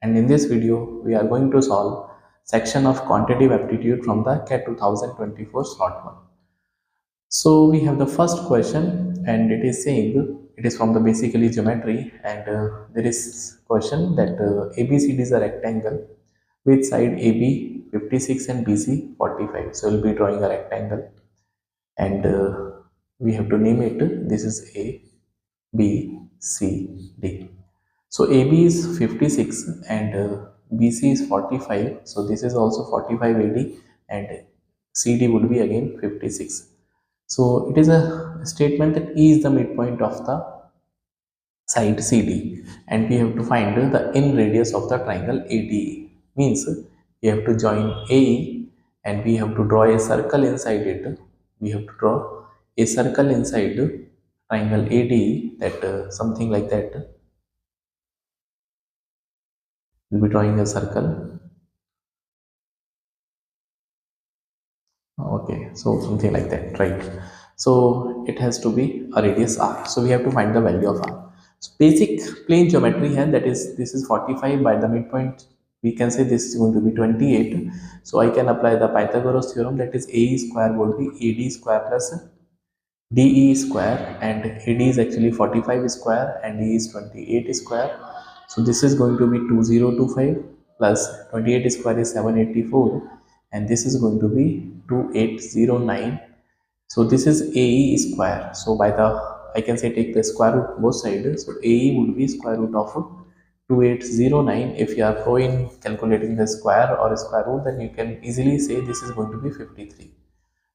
and in this video we are going to solve section of quantitative aptitude from the CAT 2024 slot 1. So we have the first question and it is saying it is from the basically geometry, and there is question that ABCD is a rectangle with side AB 56 and BC 45. So we'll be drawing a rectangle and we have to name it. This is A, B, C, D. So AB is 56 and BC is 45. So this is also 45 AD and CD would be again 56. So it is a statement that E is the midpoint of the side CD and we have to find the in radius of the triangle ADE. Means we have to join AE and we have to draw a circle inside it. We have to draw a circle inside triangle ADE, that something like that. We'll be drawing a circle. Okay, so something like that, right? So it has to be a radius r. So we have to find the value of r. So basic plane geometry here, that is this is 45 by the midpoint. We can say this is going to be 28. So I can apply the Pythagoras theorem, that is AE square would be AD square plus DE square, and AD is actually 45 square and E is 28 square. So this is going to be 2025 plus 28 square is 784 and this is going to be 2809. So this is AE square. So by the, I can say take the square root both sides. So AE would be square root of 2809. If you are pro in calculating the square or square root, then you can easily say this is going to be 53.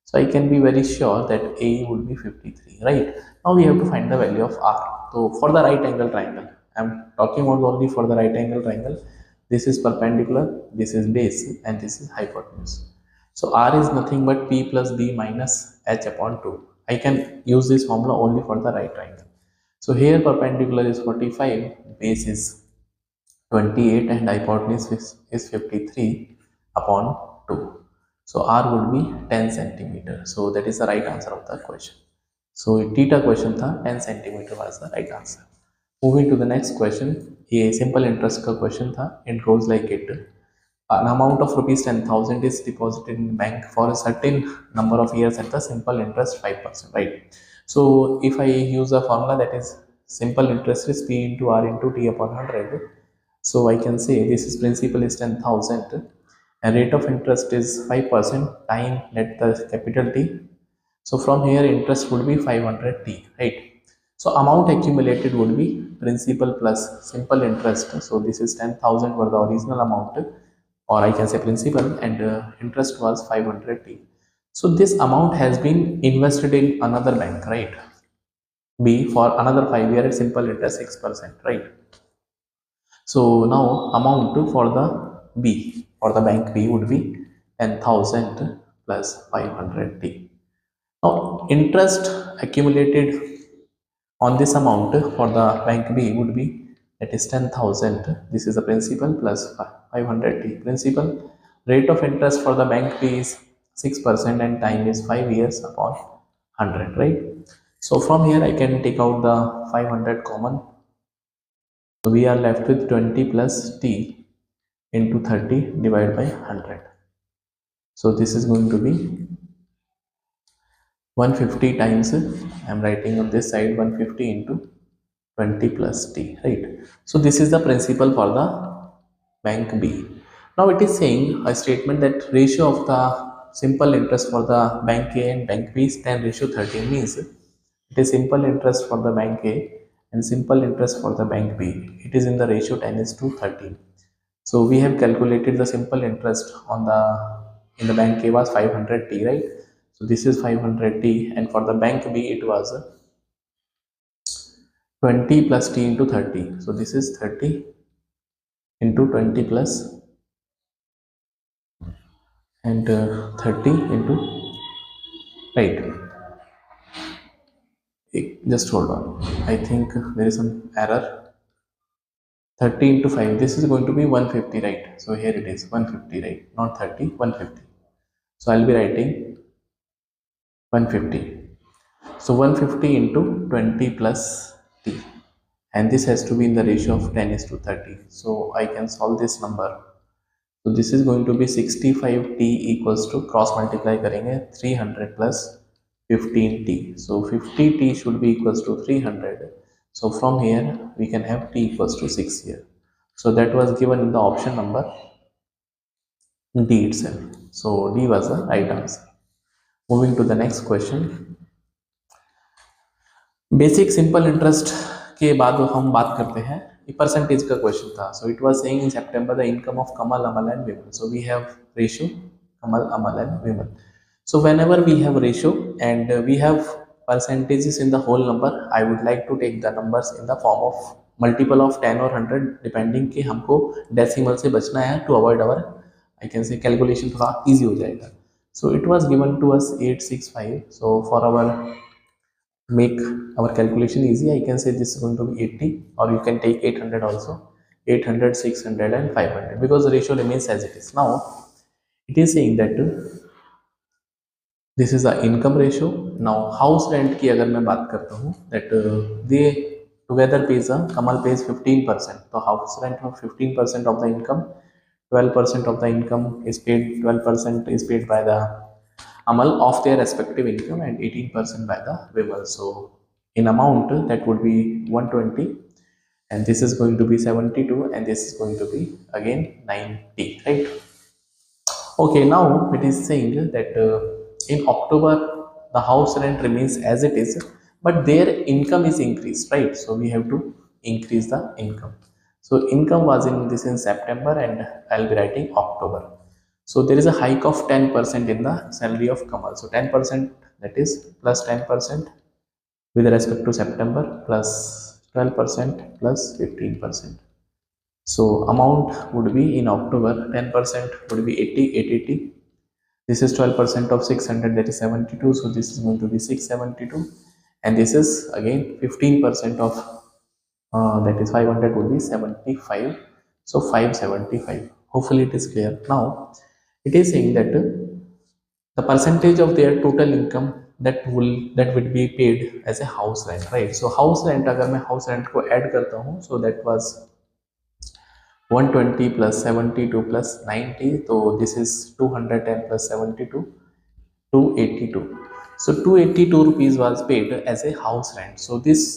So I can be very sure that AE would be 53, right? Now we have to find the value of R. So for the right angle triangle, I am talking about only for the right angle triangle. This is perpendicular, this is base, and this is hypotenuse. So R is nothing but P plus B minus H upon 2. I can use this formula only for the right triangle. So here perpendicular is 45, base is 28 and hypotenuse is 53 upon 2. So R would be 10 centimeter. So that is the right answer of the question. So theta question tha 10 centimeter was the right answer. Moving to the next question, a simple interest ka question tha. It goes like it. An amount of rupees 10,000 is deposited in the bank for a certain number of years at the simple interest 5%, right? So if I use a formula, that is simple interest is P into R into T upon 100. So I can say this is principal is 10,000 and rate of interest is 5%, time let the capital T. So from here interest would be 500 T, right? So amount accumulated would be principal plus simple interest. So this is 10,000 for the original amount, or I can say principal, and interest was 500 T. So this amount has been invested in another bank, right? B for another 5 years, simple interest 6%, right? So now amount for the B, for the bank B would be 10,000 plus 500 T. Now interest accumulated on this amount for the bank B would be, that is 10,000. This is the principal plus 500 T. Principal rate of interest for the bank B is 6% and time is 5 years upon 100, right? So from here I can take out the 500 common. So we are left with 20 plus T into 30 divided by 100. So this is going to be 150 times, I am writing on this side 150 into 20 plus T, right? So this is the principal for the bank B. Now it is saying a statement that ratio of the simple interest for the bank A and bank B is 10:13, means it is simple interest for the bank A and simple interest for the bank B. It is in the ratio 10:13. So we have calculated the simple interest on the in the bank A was 500 T, right? So this is 500 T, and for the bank B it was 20 plus T into 30. So this is 30 into 20 plus and 30 into, right? Just hold on. I think there is some error. 30 into 5. This is going to be 150, right? So here it is 150, right? Not 30, 150. So I'll be writing 150. So 150 into 20 plus T and this has to be in the ratio of 10 is to 30. So I can solve this number. So this is going to be 65t equals to cross multiply करेंगे 300 plus 15t. So 50t should be equals to 300. So from here we can have t equals to 6 here. So that was given in the option number D itself. So D was the right answer. Moving to the next question. Basic simple interest के बाद हम बात करते हैं percentage का question था. So it was saying in September the income of Kamal Amal and Vimal. So we have ratio Kamal Amal and Vimal. So whenever we have ratio and we have percentages in the whole number, I would like to take the numbers in the form of multiple of 10 or 100 depending कि हमको decimal से बचना है to avoid our I can say calculation थोड़ा easy हो जाएगा. So it was given to us 865. So for our make our calculation easy, I can say this is going to be 80, or you can take 800 also. 800, 600 and 500 because the ratio remains as it is. Now it is saying that this is a income ratio. Now house rent की अगर मैं बात करता हूँ that they together page Kamal page 15%. तो house rent में 15% of the income, 12% of the income is paid, 12% is paid by the Amal of their respective income and 18% by the Vimal. So in amount that would be 120 and this is going to be 72 and this is going to be again 90, right? Okay, now it is saying that in October the house rent remains as it is, but their income is increased, right? So we have to increase the income. So income was in this in September and I'll be writing October. So there is a hike of 10% in the salary of Kamal. So 10% that is plus 10% with respect to September plus 12% plus 15%. So amount would be in October 10% would be 80, 880. This is 12% of 600, that is 72. So this is going to be 672 and this is again 15% of that is 500 would be 75. So 575. Hopefully it is clear. Now it is saying that the percentage of their total income that would be paid as a house rent, right? So house rent अगर मैं house rent को add करता हूँ, so that was 120 plus 72 plus 90. So this is 210 plus 72, 282. So 282 rupees was paid as a house rent. So this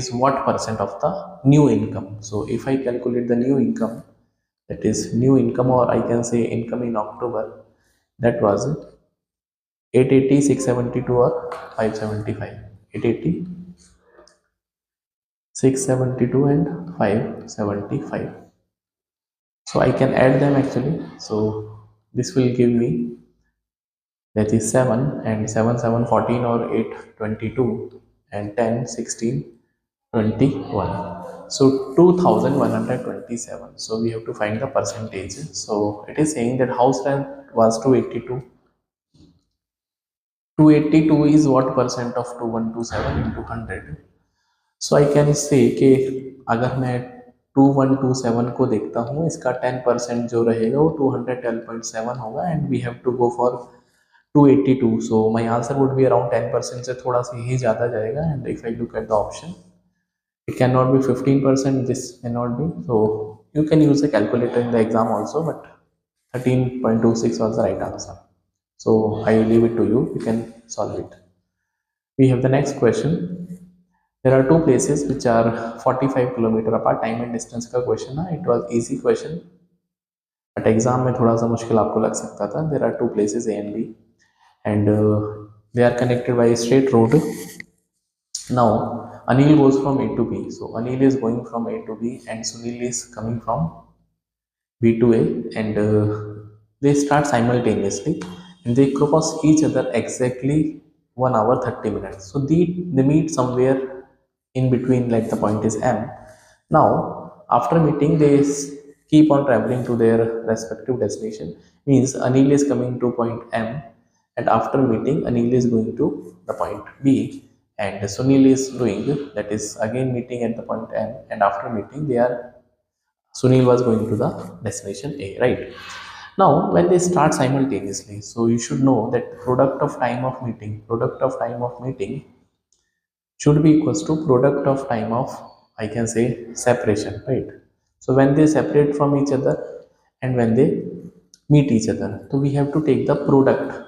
is what percent of the new income. So if I calculate the new income, that is new income, or I can say income in October, that was 880, 672 or 575. 880, 672 and 575. So I can add them actually. So this will give me, that is 7 and 7 7 14 or 8 22 and 10 16 21. So 2127. So we have to find the percentage. So it is saying that house rent was 282. 282 is what percent of 2127 into 100. So I can say कि अगर मैं 2127 को देखता हूँ, इसका 10% जो रहेगा वो 212.7 होगा and we have to go for 282. So my answer would be around 10% से थोड़ा सा ही ज़्यादा जाएगा. And if I look at the option, it cannot be 15%, this cannot be. So you can use a calculator in the exam also, but 13.26 was the right answer. So I leave it to you, you can solve it. We have the next question. There are two places which are 45 kilometer apart. Time and distance का question है. It was easy question, but exam में थोड़ा सा मुश्किल आपको लग सकता था. There are two places A and B and they are connected by a straight road. Now Anil goes from A to B. So Anil is going from A to B and Sunil is coming from B to A, and they start simultaneously and they cross each other exactly 1 hour 30 minutes. So they meet somewhere in between, like the point is M. Now after meeting they keep on traveling to their respective destination. Means Anil is coming to point M and after meeting Anil is going to the point B and Sunil is doing, that is again meeting at the point M, and after meeting they are, Sunil was going to the destination A, right? Now when they start simultaneously, so you should know that product of time of meeting should be equals to product of time of I can say separation, right? So when they separate from each other and when they meet each other, so we have to take the product.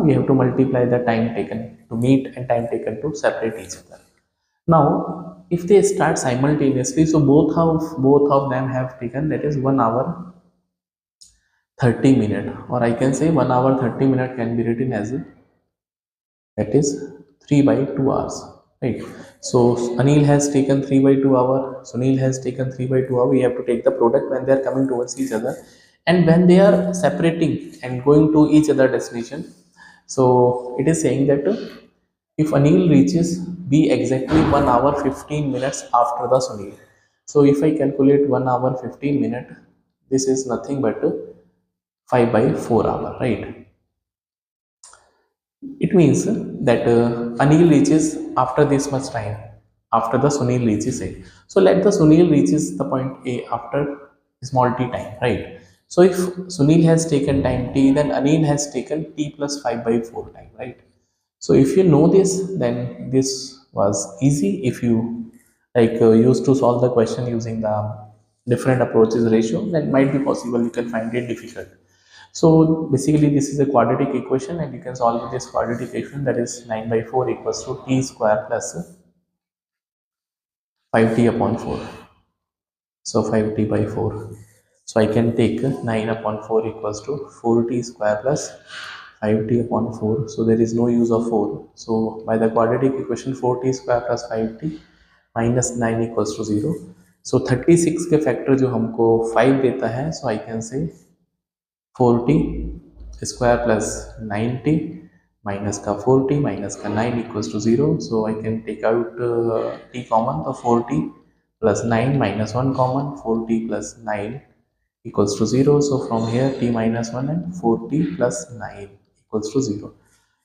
We have to multiply the time taken to meet and time taken to separate each other. Now, if they start simultaneously, so both of them have taken, that is 1 hour 30 minute, or I can say 1 hour 30 minute can be written as that is 3 by 2 hours, right? So Anil has taken 3 by 2 hour, Sunil has taken 3 by 2 hour. We have to take the product when they are coming towards each other and when they are separating and going to each other destination. So it is saying that if Anil reaches B exactly 1 hour 15 minutes after the Sunil. So if I calculate 1 hour 15 minute, this is nothing but 5 by 4 hour, right? It means that Anil reaches after this much time, after the Sunil reaches A. So let the Sunil reaches the point A after small t time, right? So if Sunil has taken time t, then Anil has taken t plus 5 by 4 time, right? So if you know this, then this was easy. If you used to solve the question using the different approaches ratio, then might be possible. You can find it difficult. So basically this is a quadratic equation and you can solve with this quadratic equation, that is 9 by 4 equals to t square plus 5t upon 4. So 5t by 4. So I can take 9 upon 4 equals to 4t square plus 5t upon 4. So there is no use of 4. So by the quadratic equation 4t square plus 5t minus 9 equals to 0. So 36 के factor जो हमको 5 देता है, so I can say 40 square plus 90 minus का 40 minus का 9 equals to 0. So I can take out t common, so 40 plus 9 minus 1 common, 40 plus 9 equals to 0. So from here t minus 1 and 40 plus 9 equals to 0.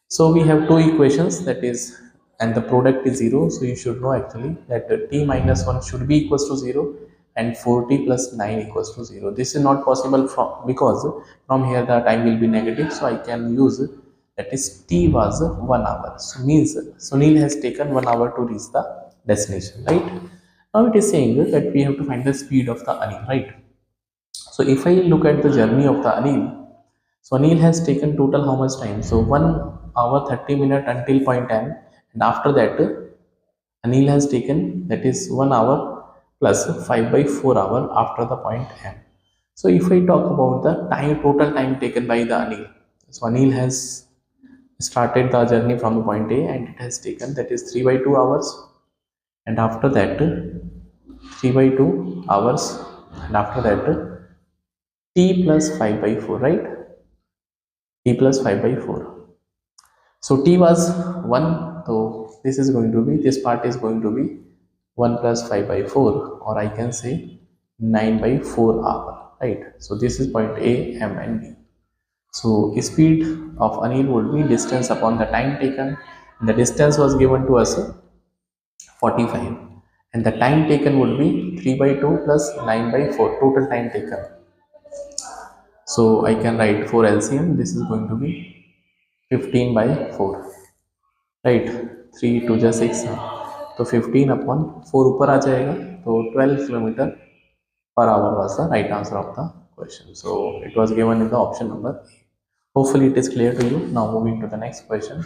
So we have two equations, that is, and the product is 0. So you should know actually that t minus 1 should be equals to 0 and 40 plus 9 equals to 0. This is not possible from, because from here the time will be negative. So I can use, that is, t was 1 hour. So means Sunil has taken 1 hour to reach the destination, right? Now it is saying that we have to find the speed of the Anil, right? So if I look at the journey of the Anil, so Anil has taken total how much time? So 1 hour 30 minute until point M, and after that Anil has taken, that is, 1 hour plus 5 by 4 hour after the point M. So if I talk about the time, total time taken by the Anil, so Anil has started the journey from the point A and it has taken, that is, 3 by 2 hours, and after that 3 by 2 hours, and after that t plus 5 by 4, right? T plus 5 by 4. So t was 1, so this is going to be, this part is going to be 1 plus 5 by 4, or I can say 9 by 4 hour, right? So this is point A, M and B. So speed of Anil would be distance upon the time taken. The distance was given to us 45 and the time taken would be 3 by 2 plus 9 by 4, total time taken. So I can write for LCM, this is going to be 15 by 4, right? 3 to just 6, तो 15 upon 4 ऊपर आ जाएगा, तो 12 kilometre per hour was the right answer of the question. So it was given in the option number A. Hopefully it is clear to you. Now moving to the next question.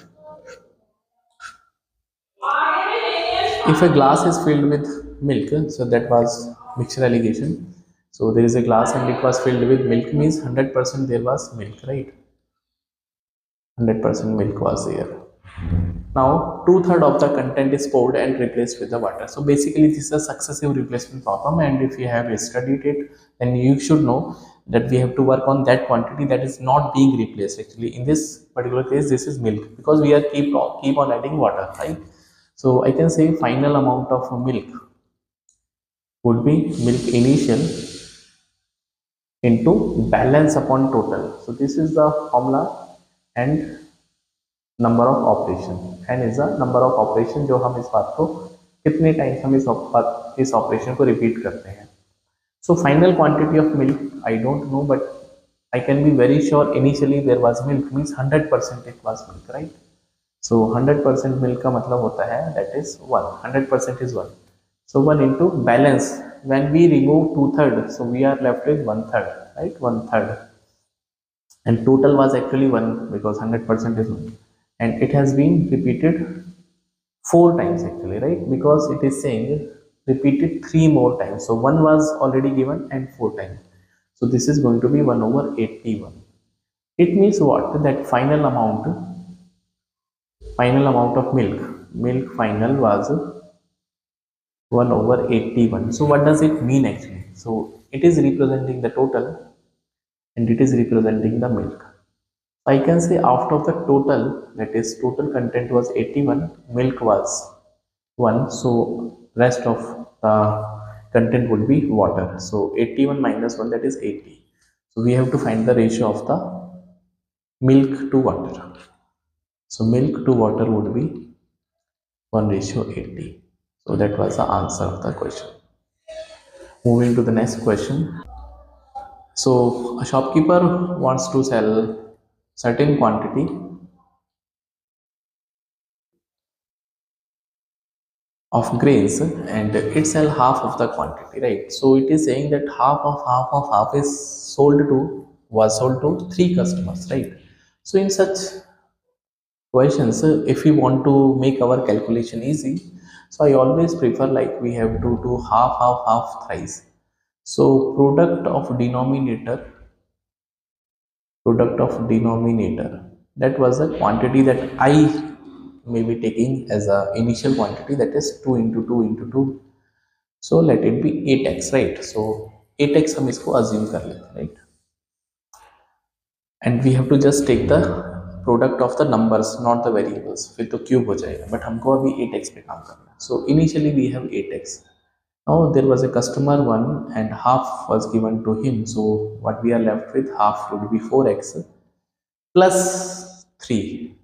If a glass is filled with milk, so that was mixture allegation. So there is a glass and it was filled with milk, means 100% there was milk, right? 100% milk was there. Now 2/3 of the content is poured and replaced with the water. So basically this is a successive replacement problem, and if you have studied it, then you should know that we have to work on that quantity that is not being replaced. Actually in this particular case this is milk, because we are keep on adding water, right? So I can say final amount of milk would be milk initial into balance upon total. So this is the formula, and number of operation, N is the number of operation जो हम इस बात को कितने times हम इस operation को repeat करते हैं. So final quantity of milk I don't know, but I can be very sure initially there was milk, means 100% it was milk, right? So 100% milk का मतलब होता है that is 1, 100% is 1. So 1 into balance. When we remove 2/3, so we are left with 1/3, right? 1/3. And total was actually 1 because 100% is 1. And it has been repeated 4 times actually, right? Because it is saying repeated 3 more times. So 1 was already given and 4 times. So this is going to be 1 over 81. It means what? That final amount of milk final was 1 over 81. So what does it mean actually? So it is representing the total and it is representing the milk. I can say out of the total, that is total content was 81, milk was 1, so rest of the content would be water. So 81 minus 1, that is 80. So we have to find the ratio of the milk to water. So milk to water would be 1 ratio 80. So that was the answer of the question. Moving to the next question. So a shopkeeper wants to sell certain quantity of grains and it sell half of the quantity, right? So it is saying that half is sold to three customers, right? So in such questions, if we want to make our calculation easy, so I always prefer like we have to do half thrice. So product of denominator, that was a quantity that I may be taking as a initial quantity, that is 2 into 2 into 2. So let it be 8x, right? So 8x हम इसको assume कर लेते हैं, right? And we have to just take the product of the numbers, not the variables. फिर तो cube हो जाएगा, but हमको अभी 8x पे काम करना है. So initially we have 8x. Now there was a customer one and half was given to him. So what we are left with, half would be 4x plus 3,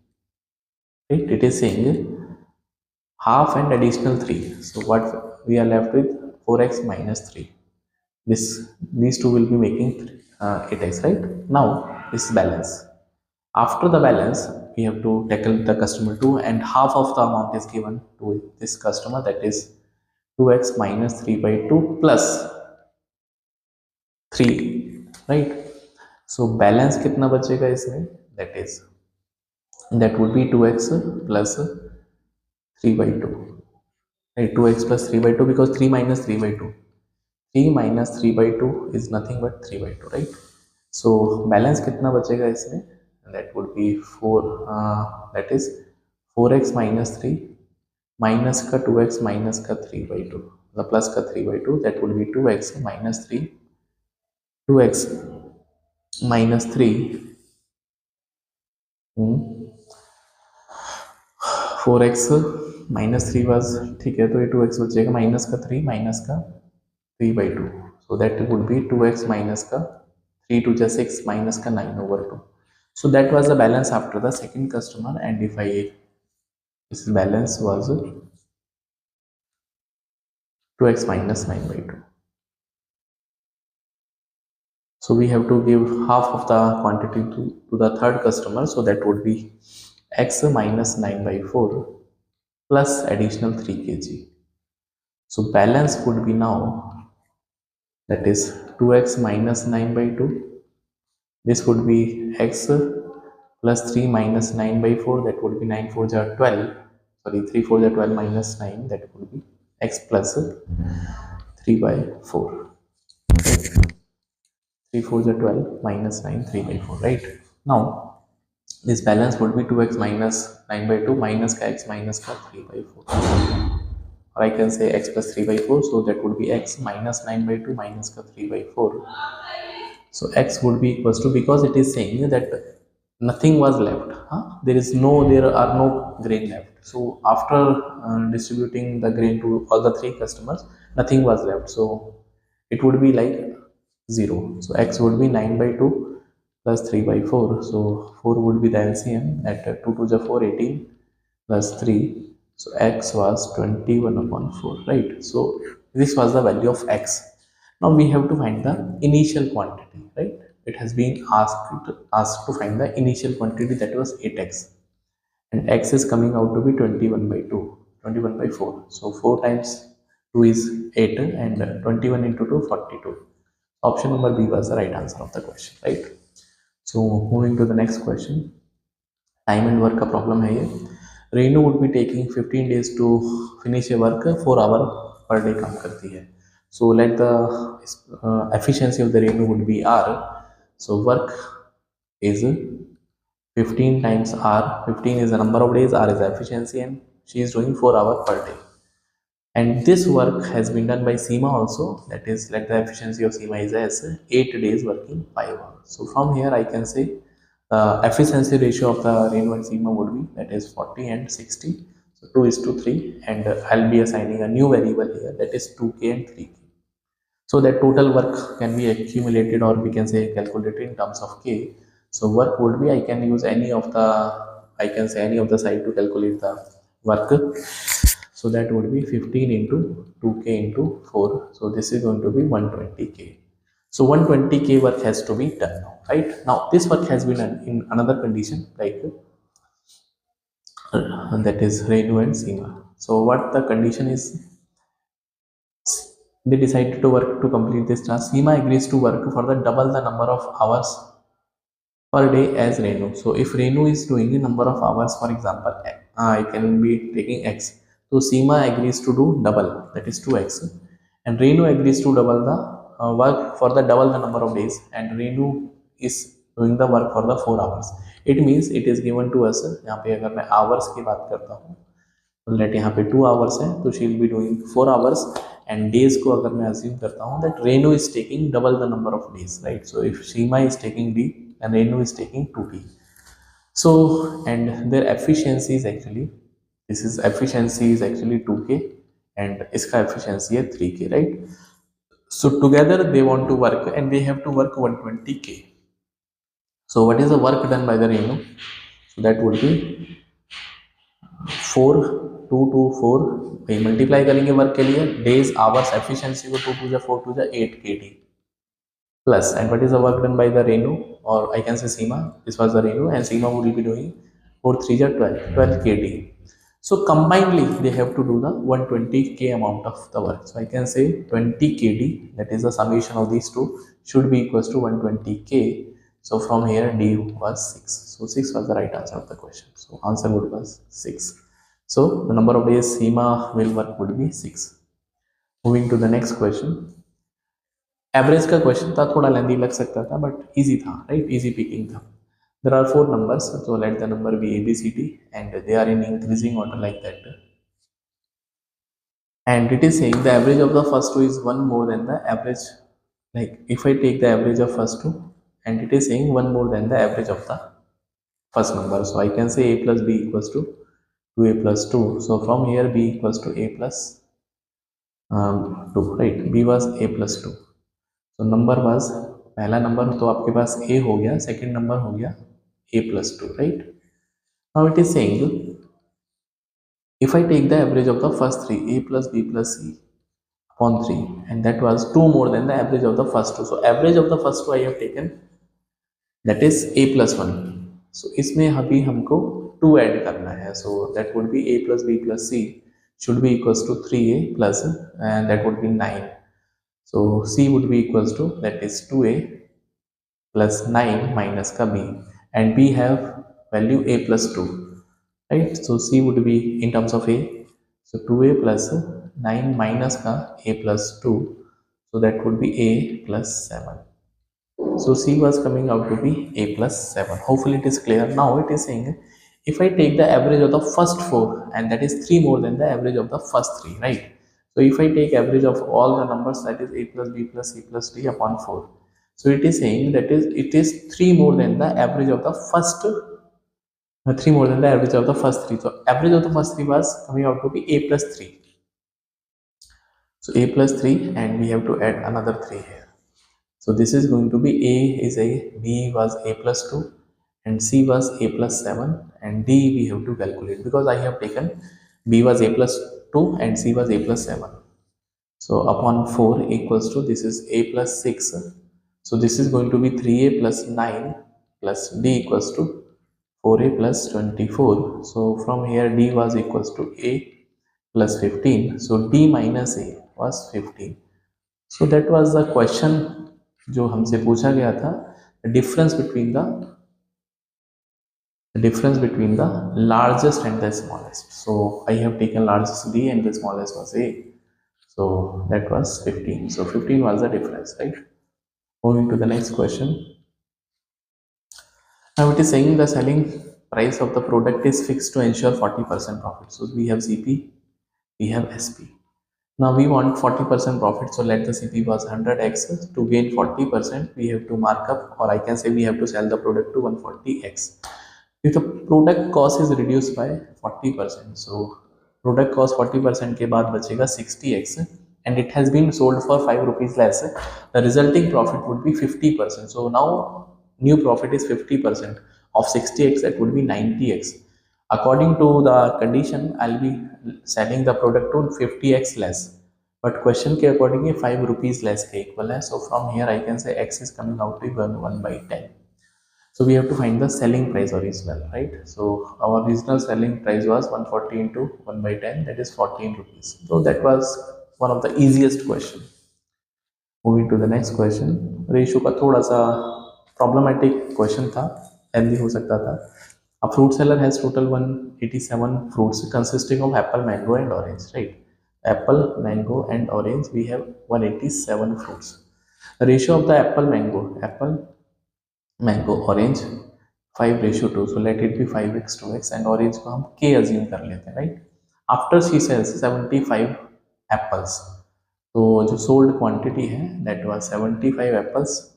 right? It is saying half and additional 3. So what we are left with, 4x minus 3. These two will be making 8x, right? Now this is balance. After the balance, we have to tackle the customer 2 and half of the amount is given to this customer, that is 2x minus 3 by 2 plus 3, right? So balance कितना बचेगा इसमें, that would be 2x plus 3 by 2, right? 2x plus 3 by 2 because 3 minus 3 by 2. 3 minus 3 by 2 is nothing but 3 by 2, right? So balance कितना बचेगा इसमें, that would be 4, that is 4x minus 3 minus का 2x minus का 3 by 2, the plus का 3 by 2, that would be 2x minus 3, 2x minus 3, 4x minus 3 was, ठीक है, तो ये 2x बचेगा minus का 3 minus का 3 by 2. So that would be 2x minus का 3 to just 6 minus का 9 over 2. So that was the balance after the second customer, and if this balance was 2x minus 9 by 2. So we have to give half of the quantity to the third customer, so that would be x minus 9 by 4 plus additional 3 kg. So balance would be now, that is 2x minus 9 by 2. This would be x plus 3 minus 9 by 4, that would be 9 4 are 12, sorry 3 4 are 12 minus 9, that would be x plus 3 by 4. 3 4 are 12 minus 9 3 by 4, right? Now this balance would be 2x minus 9 by 2 minus ka x minus ka 3 by 4, or I can say x plus 3 by 4. So that would be x minus 9 by 2 minus ka 3 by 4. So x would be equals to, because it is saying that nothing was left, there are no grain left. So after distributing the grain to all the three customers, nothing was left, so it would be like 0. So x would be 9 by 2 plus 3 by 4. So 4 would be the LCM, at 2 to the 4 18 plus 3. So x was 21 upon 4, right? So this was the value of x. Now we have to find the initial quantity, right? It has been asked to find the initial quantity, that was 8x, and x is coming out to be 21 by 2, 21 by 4. So 4 times 2 is 8 and 21 into 2 42. Option number B was the right answer of the question, right? So moving to the next question. Time and work का problem है ये. Renu would be taking 15 days to finish a work, 4 hour per day काम करती है. So let the efficiency of the Renu would be R. So work is 15 times R. 15 is the number of days, R is the efficiency, and she is doing 4 hours per day. And this work has been done by Seema also. That is, let the efficiency of Seema is as 8 days working 5 hours. So from here I can say the efficiency ratio of the Renu and Seema would be, that is 40 and 60. So 2 is to 3, and I'll be assigning a new variable here, that is 2k and 3k. So that total work can be accumulated, or we can say calculated in terms of k. So work would be, I can use any of the, I can say any of the side to calculate the work. So that would be 15 into 2k into 4. So this is going to be 120k. So 120k work has to be done now, right? Now this work has been done in another condition, like that is Renu and Seema. So what the condition is, they decided to work to complete this task. Seema agrees to work for the double the number of hours per day as Renu. So if Renu is doing a number of hours, for example, I can be taking X. So Seema agrees to do double, that is 2x. And Renu agrees to double the work for the double the number of days. And Renu is doing the work for the 4 hours. It means it is given to us, यहाँ पे अगर मैं hours की बात करता हूँ, तो late यहाँ पे 2 hours है, तो she will be doing 4 hours. And days को अगर मैं अज्यूम करता हूँ that Renu is taking double the number of days, right? So if Seema is taking D and Renu is taking 2d. So and their efficiency is actually, this is efficiency is actually 2k and इसका efficiency है 3k, right? So together they want to work and they have to work 120k. So what is the work done by the Renu? So that would be 4 2 2 4, वही multiply करेंगे work के लिए, days hours efficiency को 2 2 जा 4 2 जा 8 kd plus, and what is the work done by the Renu, or I can say Seema, this was the Renu and Seema would be doing 4 3 ja 12 kd. So combinedly they have to do the 120k amount of the work. So I can say 20 kd, that is the summation of these two, should be equals to 120k. So from here D was 6. So 6 was the right answer of the question. So answer would was 6. So the number of days Seema will work would be 6. Moving to the next question. Average का question था, थोड़ा lengthy लग सकता था but easy था, right? Easy picking था. There are 4 numbers, so let the number be ABCD and they are in increasing order like that. And it is saying the average of the first two is 1 more than the average, like if I take the average of first two, and it is saying 1 more than the average of the first number. So I can say A plus B equals to 2A plus 2. So from here B equals to A plus 2, right? B was A plus 2. तो number was, पहला number तो आपके पास ए हो गया, second number हो गया A plus 2, right? Now it is saying if I take the average of the first three, A plus B plus C upon 3, and that was 2 more than the average of the first two. So average of the first two I have taken, that is A plus 1. सो इसमें अभी हमको 2 add करना है. So that would be A plus B plus C should be equals to 3a plus, and that would be 9. So C would be equals to, that is 2a plus 9 minus ka B, and B have value a plus 2, right? So C would be in terms of a, so 2a plus 9 minus ka a plus 2, so that would be a plus 7. So C was coming out to be a plus 7. Hopefully it is clear. Now it is saying if I take the average of the first 4, and that is 3 more than the average of the first 3, right? So if I take average of all the numbers, that is a plus b plus c plus d upon 4. So it is saying that is it is 3 more than the average of the first 3 more than the average of the first 3. So average of the first 3 was coming out to be a plus 3. So a plus 3, and we have to add another 3 here. So this is going to be a is a, b was a plus 2, and c was a plus 7, and d we have to calculate because I have taken b was a plus 2 and c was a plus 7. So upon 4 equals to, this is a plus 6. So this is going to be 3a plus 9 plus d equals to 4a plus 24. So from here d was equals to a plus 15. So d minus a, was 15. So that was the question जो हमसे पूछा गया था, the difference between the largest and the smallest. So I have taken largest B and the smallest was A. So that was 15. So 15 was the difference, right? Moving to the next question. Now it is saying the selling price of the product is fixed to ensure 40% profit. So we have CP, we have SP. Now we want 40% profit. So let the CP was 100x. To gain 40%, we have to mark up, or I can say we have to sell the product to 140x. If the product cost is reduced by 40%, so product cost 40% के बाद बचेगा 60x, and it has been sold for 5 rupees less, the resulting profit would be 50%. So now new profit is 50% of 60x, that would be 90x. According to the condition, I'll be selling the product to 50x less, but question के according 5 rupees less के equal है. So from here I can say x is coming out to be 1 by 10. So we have to find the selling price original, right? So our original selling price was 140 into 1 by 10, that is 14 rupees. So that was one of the easiest question. Moving to the next question. Ratio का थोड़ा सा problematic question था, healthy हो सकता था. A fruit seller has total 187 fruits consisting of apple, mango and orange, right? Apple, mango and orange, we have 187 fruits. The ratio of the apple, mango, orange 5:2. So let it be 5x 2x, and orange को हम k assume कर लेते हैं, right? After she sells 75 apples, तो जो sold quantity है that was 75 apples,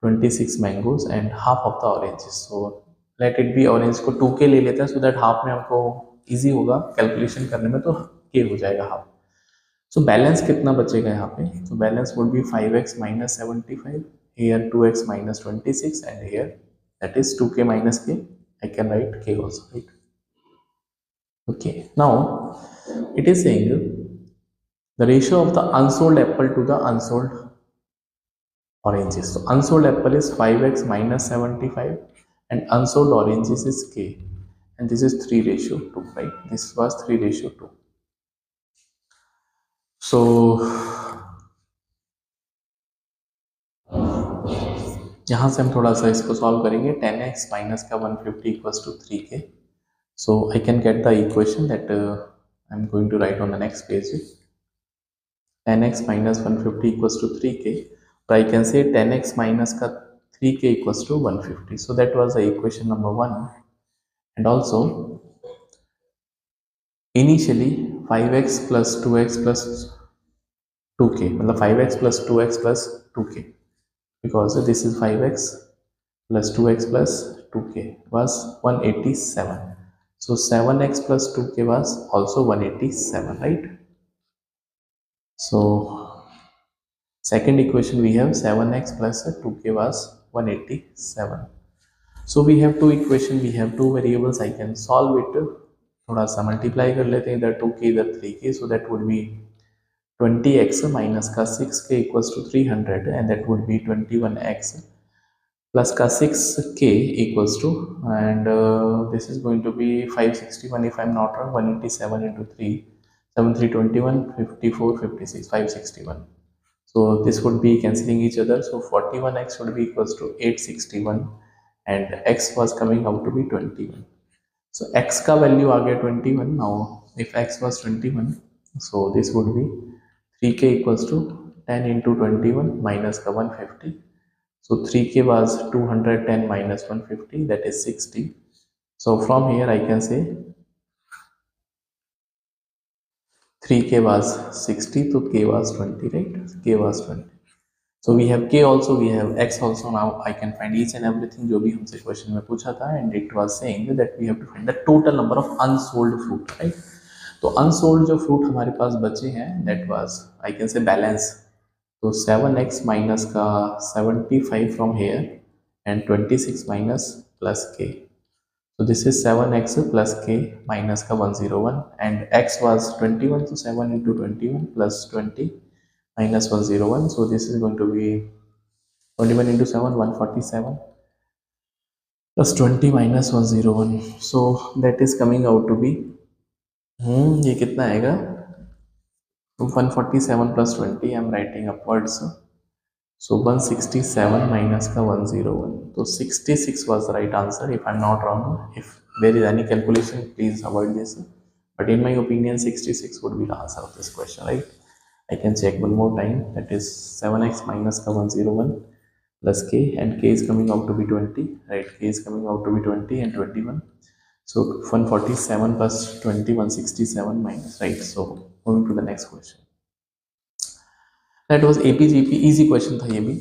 26 mangoes and half of the oranges. So let it be orange को 2k ले लेते हैं, so that half में हमको easy होगा कैलकुलेशन करने में, तो k हो जाएगा half. So balance कितना बचेगा यहाँ पे? So balance would be 5x minus 75, here 2x minus 26, and here that is 2k minus k. I can write k also, right? Okay, now it is saying the ratio of the unsold apple to the unsold oranges. So unsold apple is 5x minus 75 and unsold oranges is k, and this is 3:2, right? This was 3:2. So यहाँ से हम थोड़ा सा इसको solve करेंगे. 10x minus का 150 equals to 3k. So I can get the equation that I'm going to write on the next page. 10x minus 150 equals to 3k. So I can say 10x minus का 3k equals to 150. So that was the equation number 1. And also initially 5x plus 2x plus 2k, मतलब 5x plus 2x plus 2k, because this is 5x plus 2x plus 2k was 187. So 7x plus 2k was also 187, right? So second equation we have 7x plus 2k was 187. So we have two equation, we have two variables. I can solve it. थोड़ा सा multiply कर लेते हैं, इधर 2k इधर 3k. So that would be 20x minus का 6k equals to 300, and that would be 21x plus का 6k equals to, and this is going to be 561 if I'm not wrong. 187 into 3, 7 3 21, 54 56, 561. So this would be cancelling each other. So 41x would be equals to 861, and x was coming out to be 21. So x का value आ गया 21. Now if x was 21, so this would be 3k equals to 10 into 21 minus का 150. So 3k was 210 minus 150, that is 60. So from here I can say 3k was 60, so k was 20, right? K was 20. So we have k also, we have x also. Now I can find each and everything जो भी हमसे question में पूछा था, and it was saying that we have to find the total number of unsold fruit, right? तो unsold जो fruit हमारे पास बचे हैं, that was I can say balance. तो 7x minus का 75 from here and 26 minus plus k. So this is 7x plus k minus का 101, and x was 21, so 7 into 21 plus 20 minus 101. So this is going to be 21 into 7, 147 plus 20 minus 101. So that is coming out to be ये कितना आएगा 147 plus 20 I'm writing upwards. So 167 minus का 101. So 66 was the right answer if I'm not wrong. If there is any calculation, please avoid this. But in my opinion, 66 would be the answer of this question, right? I can check one more time. That is 7x minus का 101 plus k, and k is coming out to be 20, right? K is coming out to be 20 and 21. So 147 plus 20, 167 minus, right? So moving to the next question. That was APGP, easy question tha ye bhi.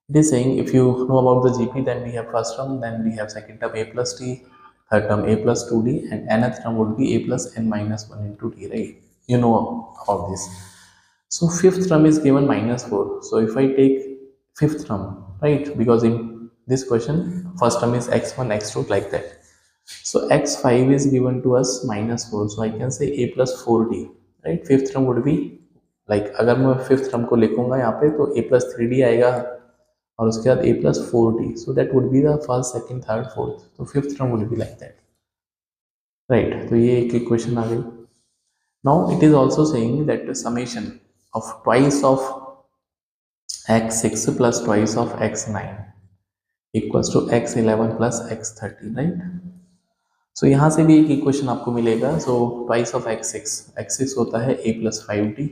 It is saying if you know about the GP, then we have first term, then we have second term a plus t, third term a plus 2d, and nth term would be a plus n minus 1 into t, right? You know about this. So fifth term is given minus 4. So if I take fifth term, right, because in this question first term is x1 x2 like that. So x5 is given to us minus 4. So I can say a plus 4d, right? Fifth term would be like, अगर मैं fifth term को लिखूंगा यहाँ पे तो a plus 3d आएगा और उसके बाद a plus 4d. So that would be the first, second, third, fourth. तो fifth term would be like that, right? तो ये एक इक्वेशन आ गई. Now it is also saying that the summation of twice of x6 plus twice of x9 equals to x11 plus x13, right? So यहाँ से भी एक equation आपको मिलेगा. So twice of x6 होता है a plus 5d,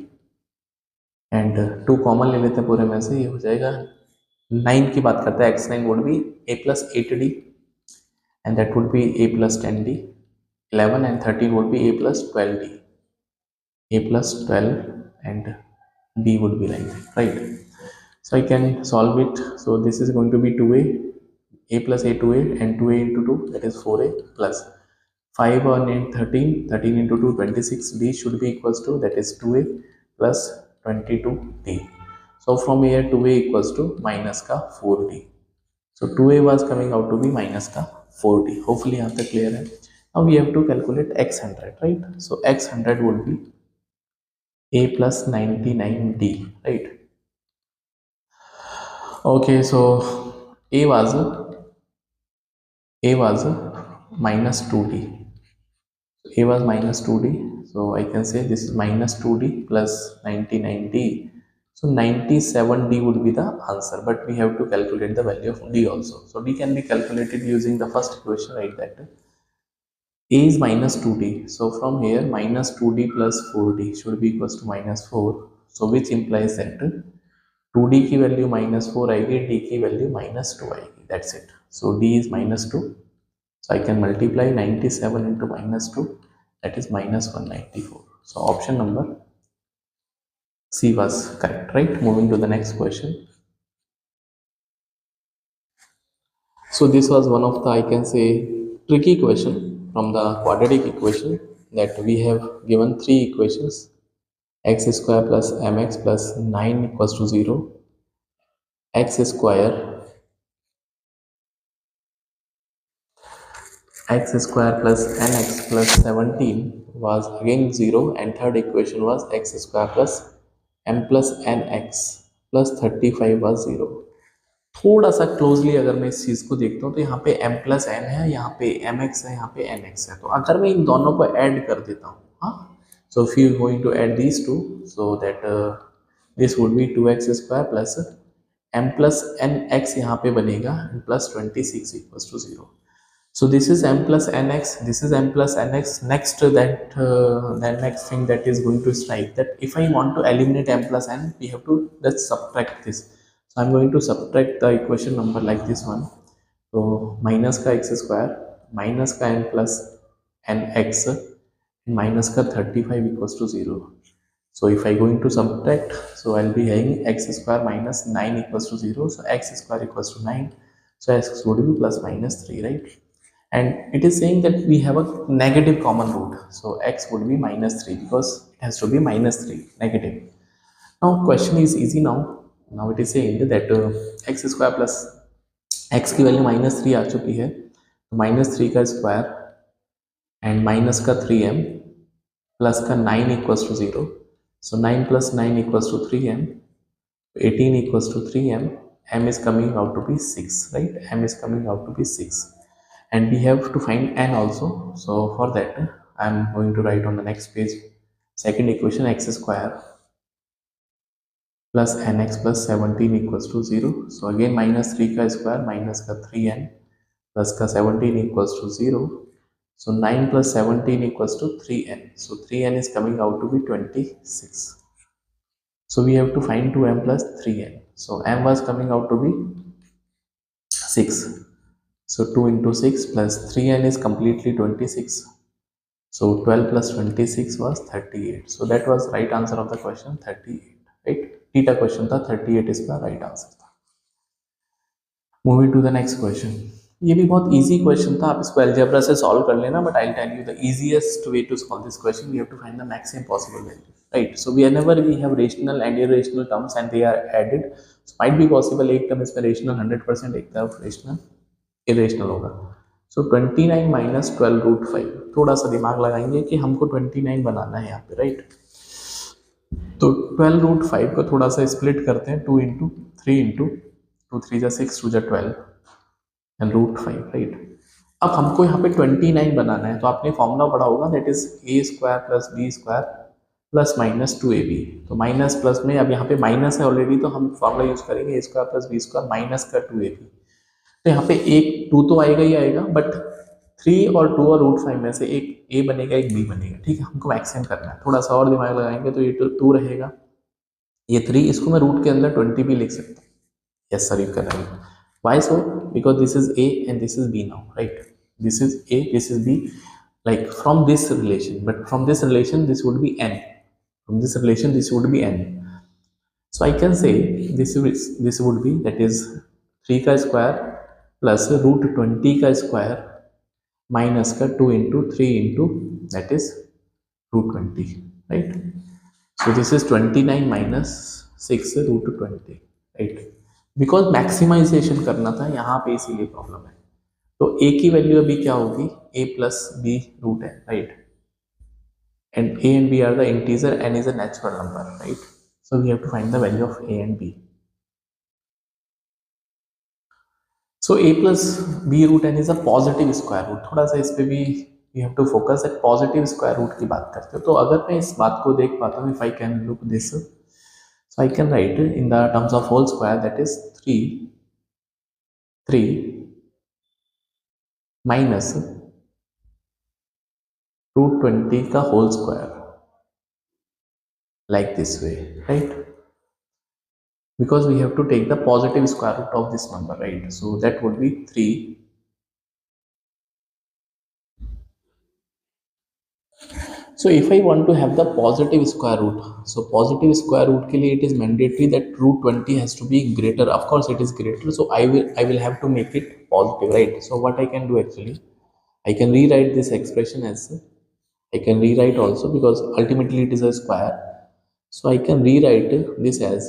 and 2 common ले लेते हैं पूरे में से, ये हो जाएगा 9 की बात करते हैं. x9 would be a plus 8d and that would be a plus 10d. 11 and 13 would be a plus 12d, a plus 12, and d would be like that, right? So I can solve it. So this is going to be 2a, a plus a 2a, and 2a into 2, that is 4a, plus 5 on 8 13, 13 into 2 26, d should be equals to, that is 2a plus 22d. So from here 2a equals to minus का 4d. So 2a was coming out to be minus का 4d. Hopefully यहाँ तक clear है. Now we have to calculate x100, right? So x100 would be a plus 99d, right? Okay, so a was minus 2d. A was minus 2d, so I can say this is minus 2d plus 99d. So 97d would be the answer, but we have to calculate the value of d also. So d can be calculated using the first equation, right? That a is minus 2d. So from here minus 2d plus 4d should be equals to minus 4. So which implies that 2d की value minus 4 आएगी, d की value minus 2 आएगी. That's it. So d is minus 2. So I can multiply 97 into minus 2, that is minus 194. So option number C was correct, right? Moving to the next question. So this was one of the, I can say, tricky question from the quadratic equation, that we have given three equations: x square plus mx plus 9 equals to 0, x square plus nx plus 17 was again 0, and third equation was x square plus m plus nx plus 35 was 0. थोड़ा सा closely अगर मैं इस चीज़ को देखता हूँ तो यहाँ पे m प्लस n है, यहाँ पे mx है, यहाँ पे nx है. तो अगर मैं इन दोनों को ऐड कर देता हूँ, हाँ, so if you going to add these two, so that this would be 2x square plus m plus nx यहाँ पे बनेगा plus 26 equals to 0. So this is m plus nx, this is m plus nx. Next that next thing that is going to strike, that if I want to eliminate m plus n, we have to just subtract this. So I'm going to subtract the equation number like this one. So minus का x square, minus का n plus nx, minus का 35 equals to 0. So if I going to subtract, so I'll be having x square minus 9 equals to 0. So x square equals to 9. So x would be plus minus 3, right? And it is saying that we have a negative common root. So x would be minus 3 because it has to be minus 3, negative. Now question is easy now. Now it is saying that x square plus x की value minus 3 आ चुकी है, तो minus 3 का square and minus का 3m plus का 9 equals to 0. So 9 plus 9 equals to 3m, 18 equals to 3m, m is coming out to be 6, right? M is coming out to be 6. And we have to find n also. So for that I am going to write on the next page second equation, x square plus N X plus 17 equals to 0. So again minus 3 का square minus का 3n plus का 17 equals to 0. So 9 plus 17 equals to 3n. So 3n is coming out to be 26. So we have to find 2m plus 3n. So m was coming out to be 6. So 2 into 6 plus 3n is completely 26. So 12 plus 26 was 38. So that was right answer of the question 38. Right? Theta question था 38 इसका right answer था. Moving to the next question. ये भी बहुत easy question था, आप इसको algebra से सॉल्व कर लेना, but I will tell you the easiest way to solve this question. We have to find the maximum possible value, right? So whenever we have rational and irrational terms and they are added, so might be possible एक term इसमें rational 100%, एक तरफ rational irrational होगा. सो 29 minus 12 root 5, थोड़ा सा दिमाग लगाएंगे कि हमको 29 बनाना है यहाँ पे, राइट? तो 12 रूट 5 को थोड़ा सा स्प्लिट करते हैं, 2 इंटू 3 इंटू 2 3 जा 6 2 जा 12 एंड रूट 5, राइट? अब हमको यहाँ पे 29 बनाना है, तो आपने फॉर्मूला पढ़ा होगा, that is A square plus B square plus minus 2ab. तो माइनस प्लस में अब यहाँ पे माइनस है ऑलरेडी, तो हम फॉर्मूला यूज करेंगे A square plus B square minus का 2ab. तो यहाँ पे एक 2 तो आएगा ही आएगा, बट 3 और 2 और रूट 5 में से एक ए बनेगा एक बी बनेगा, ठीक है? हमको मैक्सिमम करना है, थोड़ा सा और दिमाग लगाएंगे तो ये तो 2 रहेगा, ये 3, इसको मैं रूट के अंदर 20 भी लिख सकता हूँ. Yes, sir, you can write. Why so? Because this is A and this is B now, right? This is A, this is B. Like from this relation, but from this relation, this would be n. From this relation, this would be n. So I can say this would be, that is 3 का square plus root 20 का square minus का 2 into 3 into, that is root 20, right? So this is 29 minus 6 root 20, right? Because maximisation करना था यहाँ पे, इसीलिए problem है. तो ए की वैल्यू अभी क्या होगी, ए प्लस बी रूट है, right? And A and B are the integer, N is a natural number, right? So we have to find the value of A and B. So A plus B root N is a positive square root. थोड़ा सा इस पे भी we have to focus, at positive square root की बात करते हो. तो अगर मैं इस बात को देख पाता हूँ, if I can look this, so I can write in the terms of whole square, that is 3 minus root 20 का whole square, like this way, right? Because we have to take the positive square root of this number, right? So that would be 3. So if I want to have the positive square root, so positive square root के लिए it is mandatory that root 20 has to be greater. Of course it is greater, so I will have to make it positive, right? So what I can do actually, I can rewrite this expression as, I can rewrite also, because ultimately it is a square. So I can rewrite this as,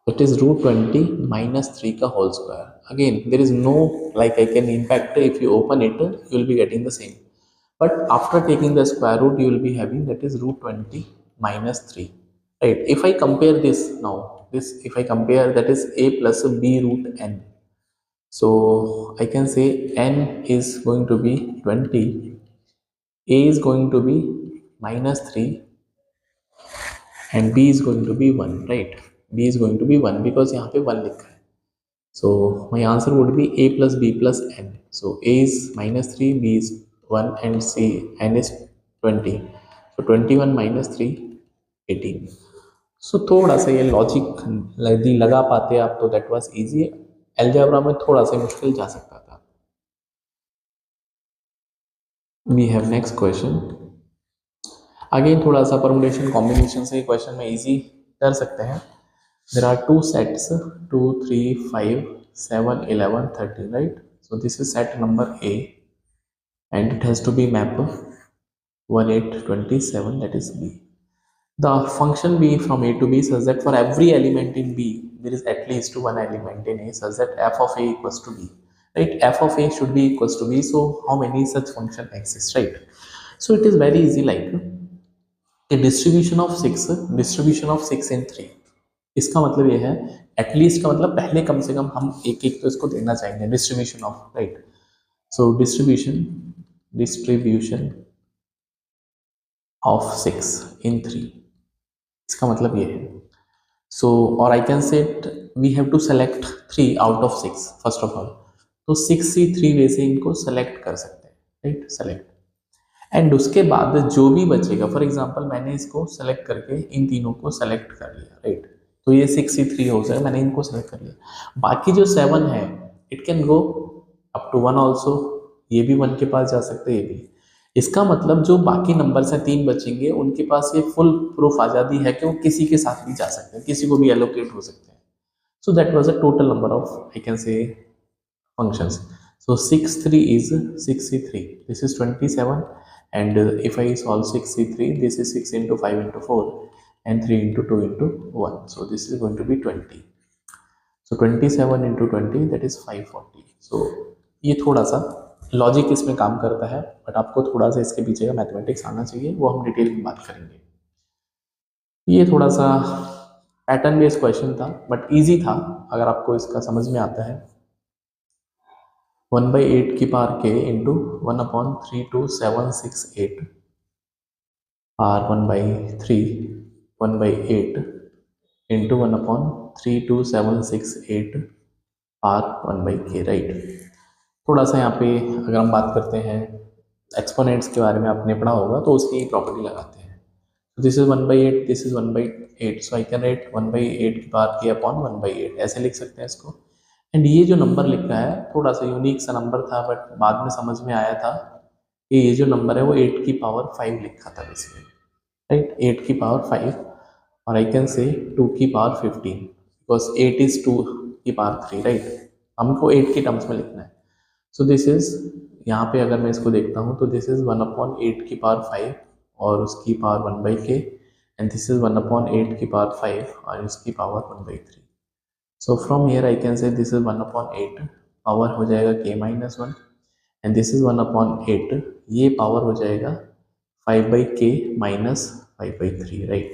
it is root 20 minus 3 ka whole square. Again, there is no, like, I can impact, if you open it, you will be getting the same. But after taking the square root, you will be having, that is root 20 minus 3. Right? If I compare this now, this, if I compare, that is a plus b root n. So I can say n is going to be 20, a is going to be minus 3, and b is going to be 1, right? B is going to be 1 because यहाँ पे 1 लिखा है. So my answer would be a plus b plus n. So a is minus 3, b is 1, and c n is 20. So 21 minus 3, 18. So थोड़ा सा ये logic यदि लगा पाते आप तो दैट वाज इजी. एल्जेब्रा में थोड़ा सा मुश्किल जा सकता था. We have next question. Again थोड़ा सा परमुटेशन कॉम्बिनेशन से क्वेश्चन में इजी कर सकते हैं. There are two sets, 2 3 5 7 11 13, right? So this is set number A, and it has to be map 1 8 27, that is B. The function B from A to B says that for every element in B there is at least one element in A, such that f of A equals to B, right? F of A should be equals to B. So how many such function exist, right? So it is very easy, like a distribution of 6 in 3. इसका मतलब ये है, at least का मतलब पहले कम से कम हम एक एक तो इसको देना चाहेंगे, distribution of, right? So distribution of 6 in 3. इसका मतलब ये है. So, or I can say we have to select 3 out of 6 first of all. तो 6 से 3 वे से इनको सेलेक्ट कर सकते हैं, राइट, सेलेक्ट. एंड उसके बाद जो भी बचेगा, फॉर एग्जांपल मैंने इसको सेलेक्ट करके इन तीनों को सेलेक्ट कर लिया, राइट. तो ये 6 से 3 हो जाएगा, मैंने इनको सेलेक्ट कर लिया. बाकी जो 7 है it can go up to 1 also. ये भी 1 के पास जा सकते हैं, ये भी. इसका मतलब जो बाकी नंबर्स हैं 3 बचेंगे, उनके पास ये फुल प्रूफ आज़ादी है कि वो किसी के साथ भी जा सकते हैं, किसी को भी एलोकेट हो सकते हैं. So that was a total number of, I can say, functions. So 6 3 is 63. This is 27, and if I solve 6 3, this is 6 into 5 into 4, and 3 into 2 into 1. So this is going to be 20. So 27 into 20, that is 540. So ये थोड़ा सा logic इसमें काम करता है, but आपको थोड़ा सा इसके पीछे का मैथमेटिक्स आना चाहिए, वो हम डिटेल में बात करेंगे. ये थोड़ा सा पैटर्न बेस्ड क्वेश्चन था, बट इजी था अगर आपको इसका समझ में आता है. 1/8 की power k into 1/3278 r 1/3 1/8 into 1/32768 r 1/k, right. थोड़ा सा यहाँ पे अगर हम बात करते हैं एक्सपोनेंट्स के बारे में, आपने पढ़ा होगा, तो उसकी प्रॉपर्टी लगाते हैं. This is 1/8, this is 1/8, so I can write 1/8 की पावर k अपॉन 1/8, ऐसे लिख सकते हैं इसको. एंड ये जो नंबर लिखा है थोड़ा सा यूनिक सा नंबर था, बट बाद में समझ में आया था कि ये जो नंबर है वो 8 की पावर 5 लिखा था बेसिकली, राइट. 8 की पावर 5, और आई कैन से 2 की पावर 15, बिकॉज 8 इज 2 की पावर 3, राइट. हमको 8 के टर्म्स में लिखना है. सो दिस इज, यहाँ पे अगर मैं इसको देखता हूँ तो दिस इज 1/8 की पावर 5 और उसकी power 1/k, and this is 1/8 की पावर 5 और इसकी power 1/3. So from here I can say this is 1/8, power हो जाएगा k minus 1, and this is 1/8, ये पावर हो जाएगा 5/k minus 5/3, राइट.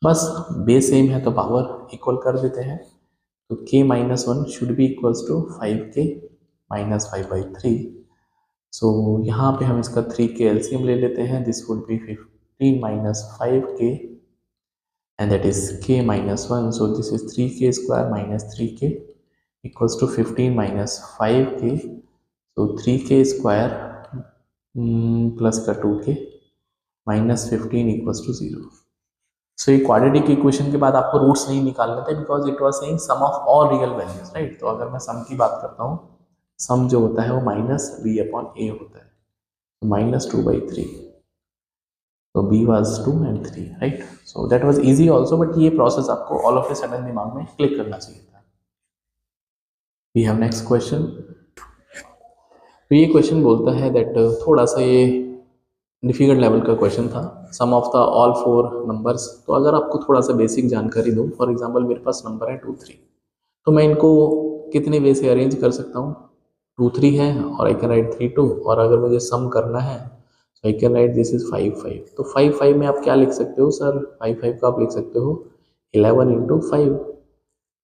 बस बेस सेम है तो पावर इक्वल कर देते हैं. तो k minus 1 should be equals to 5k minus 5/3. So यहाँ पे हम इसका 3k एलसीएम ले लेते हैं. This would be 15 minus 5k, and that is k minus 1. So this is 3k square minus 3k equals to 15 minus 5k. So 3k square plus का 2k minus 15 equals to 0. So ये quadratic equation के बाद आपको roots नहीं निकालने थे, because it was saying sum of all real values, right. तो अगर मैं सम की बात करता हूँ, सम जो होता है वो माइनस b अपॉन a होता है. तो -2/3. तो b was 2 and 3, right. So that was easy also, but ये प्रोसेस आपको ऑल ऑफ ए सडन दिमाग में क्लिक करना चाहिए था. We have next question. तो ये क्वेश्चन बोलता है दैट थोड़ा सा ये डिफिकल्ट लेवल का क्वेश्चन था. सम ऑफ द ऑल 4 नंबर्स. तो अगर आपको थोड़ा सा बेसिक जानकारी दूँ, फॉर एग्जांपल मेरे पास नंबर है 2 3, तो मैं इनको कितने वे से अरेंज कर सकता हूँ. 2 3 है और आई कैन राइट 3 2, और अगर मुझे सम करना है तो I can write this is 5 5. तो 5 5 में आप क्या लिख सकते हो सर, 5 5 का आप लिख सकते हो 11 इंटू 5.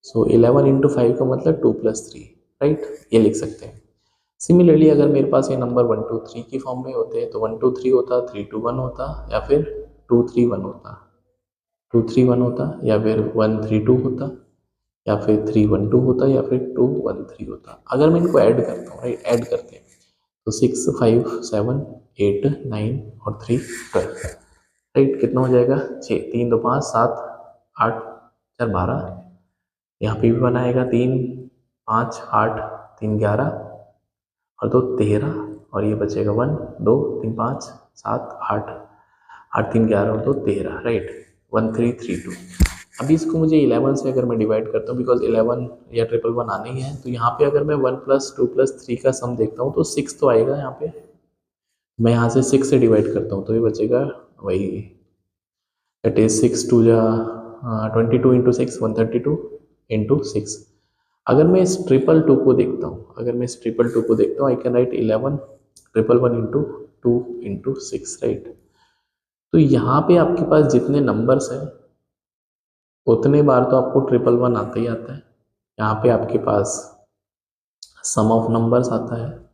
सो 11 इंटू 5 का मतलब 2 + 3, राइट, ये लिख सकते हैं. सिमिलरली अगर मेरे पास ये नंबर 1 2 3 की फॉर्म में होते हैं तो 1 2 3 होता, 3 2 1 होता, या फिर 2 3 1 होता, 2 3 1 होता, या फिर 1 3 2 होता, या फिर 3 1 2 होता, या फिर 2 1 3 होता. अगर मैं इनको ऐड करता हूँ, राइट, ऐड करते हैं तो 6 5 7 8 9 और 3 12, राइट. कितना हो जाएगा 6 3 2 5 7 8 4 12. यहाँ पे भी बनाएगा 3 5 8 3 11 और 2 13, और ये बचेगा 1 2 3 5 7 8 8 3 11 और 2 13, राइट. 1 3 3 2. अभी इसको मुझे 11 से अगर मैं डिवाइड करता हूँ, बिकॉज 11 या 1 आना ही है, तो यहाँ पे अगर मैं 1 + 2 + 3 का सम देखता हूँ तो 6 तो आएगा यहाँ पे. मैं यहाँ से 6 से डिवाइड करता हूँ तो ये बचेगा वही, दैट इज 6 2 जा 22 इंटू 6 132 इंटू 6. अगर मैं इस 222 को देखता हूँ, अगर मैं इस 222 को देखता हूँ, I can write 11 111 into 2 into 6, right. तो यहाँ पे आपके पास जितने नंबर्स हैं उतने बार तो आपको 111 आता ही आता है. यहाँ पे आपके पास सम ऑफ नंबर्स आता है,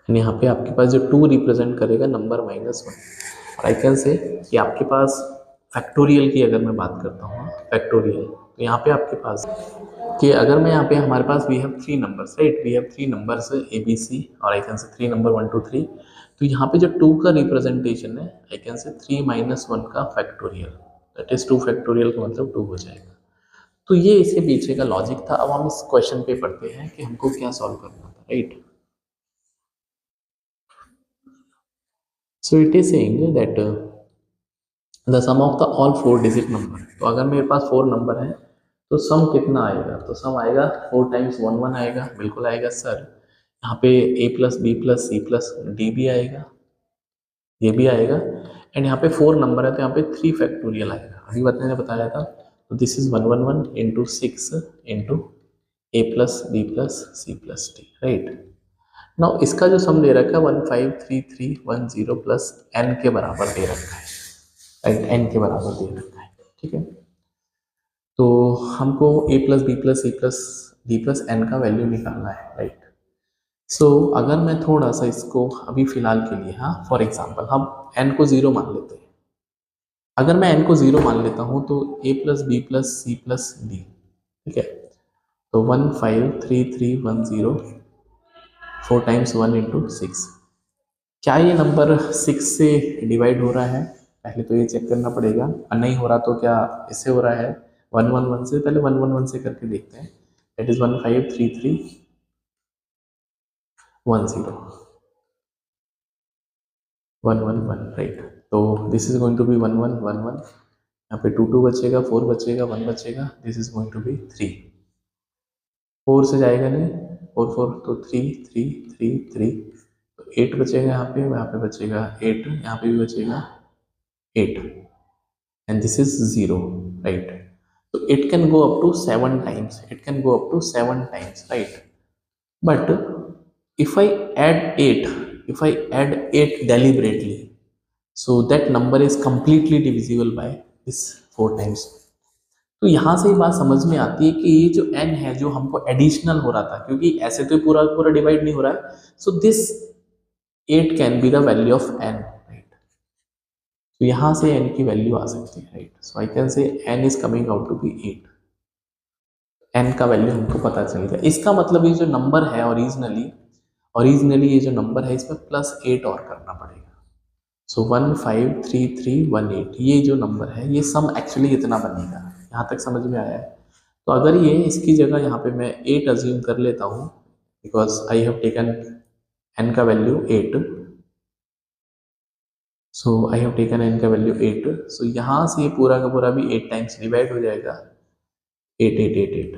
यहाँ पे आपके पास जो 2 रिप्रेजेंट करेगा नंबर -1. आई कैन से कि आपके पास फैक्टोरियल की अगर मैं बात करता हूँ, फैक्टोरियल, तो यहाँ पे आपके पास कि अगर मैं यहाँ पे हमारे पास we have three numbers, right, we have three numbers A B C, और I can say three number 1 2 3, तो यहाँ पे जो टू का रिप्रेजेंटेशन है, आई कैन से 3 - 1 का फैक्टोरियल, दैट इज 2 फैक्टोरियल का मतलब 2 हो जाएगा। तो ये इसके पीछे का लॉजिक था। अब हम इस क्वेश्चन पे पढ़ते हैं कि हमको क्या सॉल्व करना था, right. So it is saying that the sum of the all 4 digit number, तो अगर मेरे पास 4 नंबर है तो सम कितना आएगा, तो सम आएगा 4 × 1 1 आएगा, बिल्कुल आएगा सर। यहाँ पे a plus B plus C plus D भी आएगा, ये भी आएगा, एंड यहाँ पे 4 नंबर है तो यहाँ पे 3 फैक्टोरियल आएगा, अभी बताया था। तो this is 1 1 1 into 6 into A plus B plus C plus D, right. Now इसका जो सम दे रखा है 15331 प्लस एन के बराबर दे रखा है, राइट, एन के बराबर दे रखा है, ठीक है। तो हमको A plus B plus D plus N का वैल्यू निकालना है, राइट। सो अगर मैं थोड़ा सा इसको अभी फिलहाल के लिए, हाँ, फॉर एग्जांपल हम एन को 0 मान लेते हैं। अगर मैं एन को 0 मान लेता हूँ तो A plus B plus C plus D, ठीक है। तो 15331 4 × 1 × 6, क्या ये नंबर 6 से डिवाइड हो रहा है, पहले तो ये चेक करना पड़ेगा, और नहीं हो रहा तो क्या इससे हो रहा है 1 1 1 से, पहले 1 1 1 से करके देखते हैं। That is 15331 right. तो this is going to be 1111, यहाँ पे 2 2 बचेगा, 4 बचेगा, 1 बचेगा, this is going to be 3, 4 से जाएगा नहीं, 4 4 तो 3 3 3 3, तो 8 बचेगा, यहाँ पे बचेगा 8, यहाँ पे भी बचेगा 8, and this is 0, right. So it can go up to 7 times, it can go up to 7 times, right. But if I add 8, if I add 8 deliberately, so that number is completely divisible by this 4 times. तो यहाँ से ये बात समझ में आती है कि ये जो n है जो हमको एडिशनल हो रहा था, क्योंकि ऐसे तो पूरा पूरा डिवाइड नहीं हो रहा है, so this 8 can be the value of n, right. तो यहाँ से n की वैल्यू आ सकती है, right. So I can say n is coming out to be 8, n का वैल्यू हमको पता चल गया। इसका मतलब ये जो नंबर है ओरिजिनली ये जो नंबर है इसमें +8 और करना पड़ेगा। सो 153318, ये जो नंबर है ये सम एक्चुअली इतना बनेगा, यहाँ तक समझ में आया है। तो अगर ये इसकी जगह यहाँ पे मैं 8 अज्यूम कर लेता हूँ, because I have taken n का value 8, so I have taken n का वैल्यू 8, सो यहाँ से ये पूरा का पूरा भी 8 टाइम्स डिवाइड हो जाएगा, 8 8 8 8।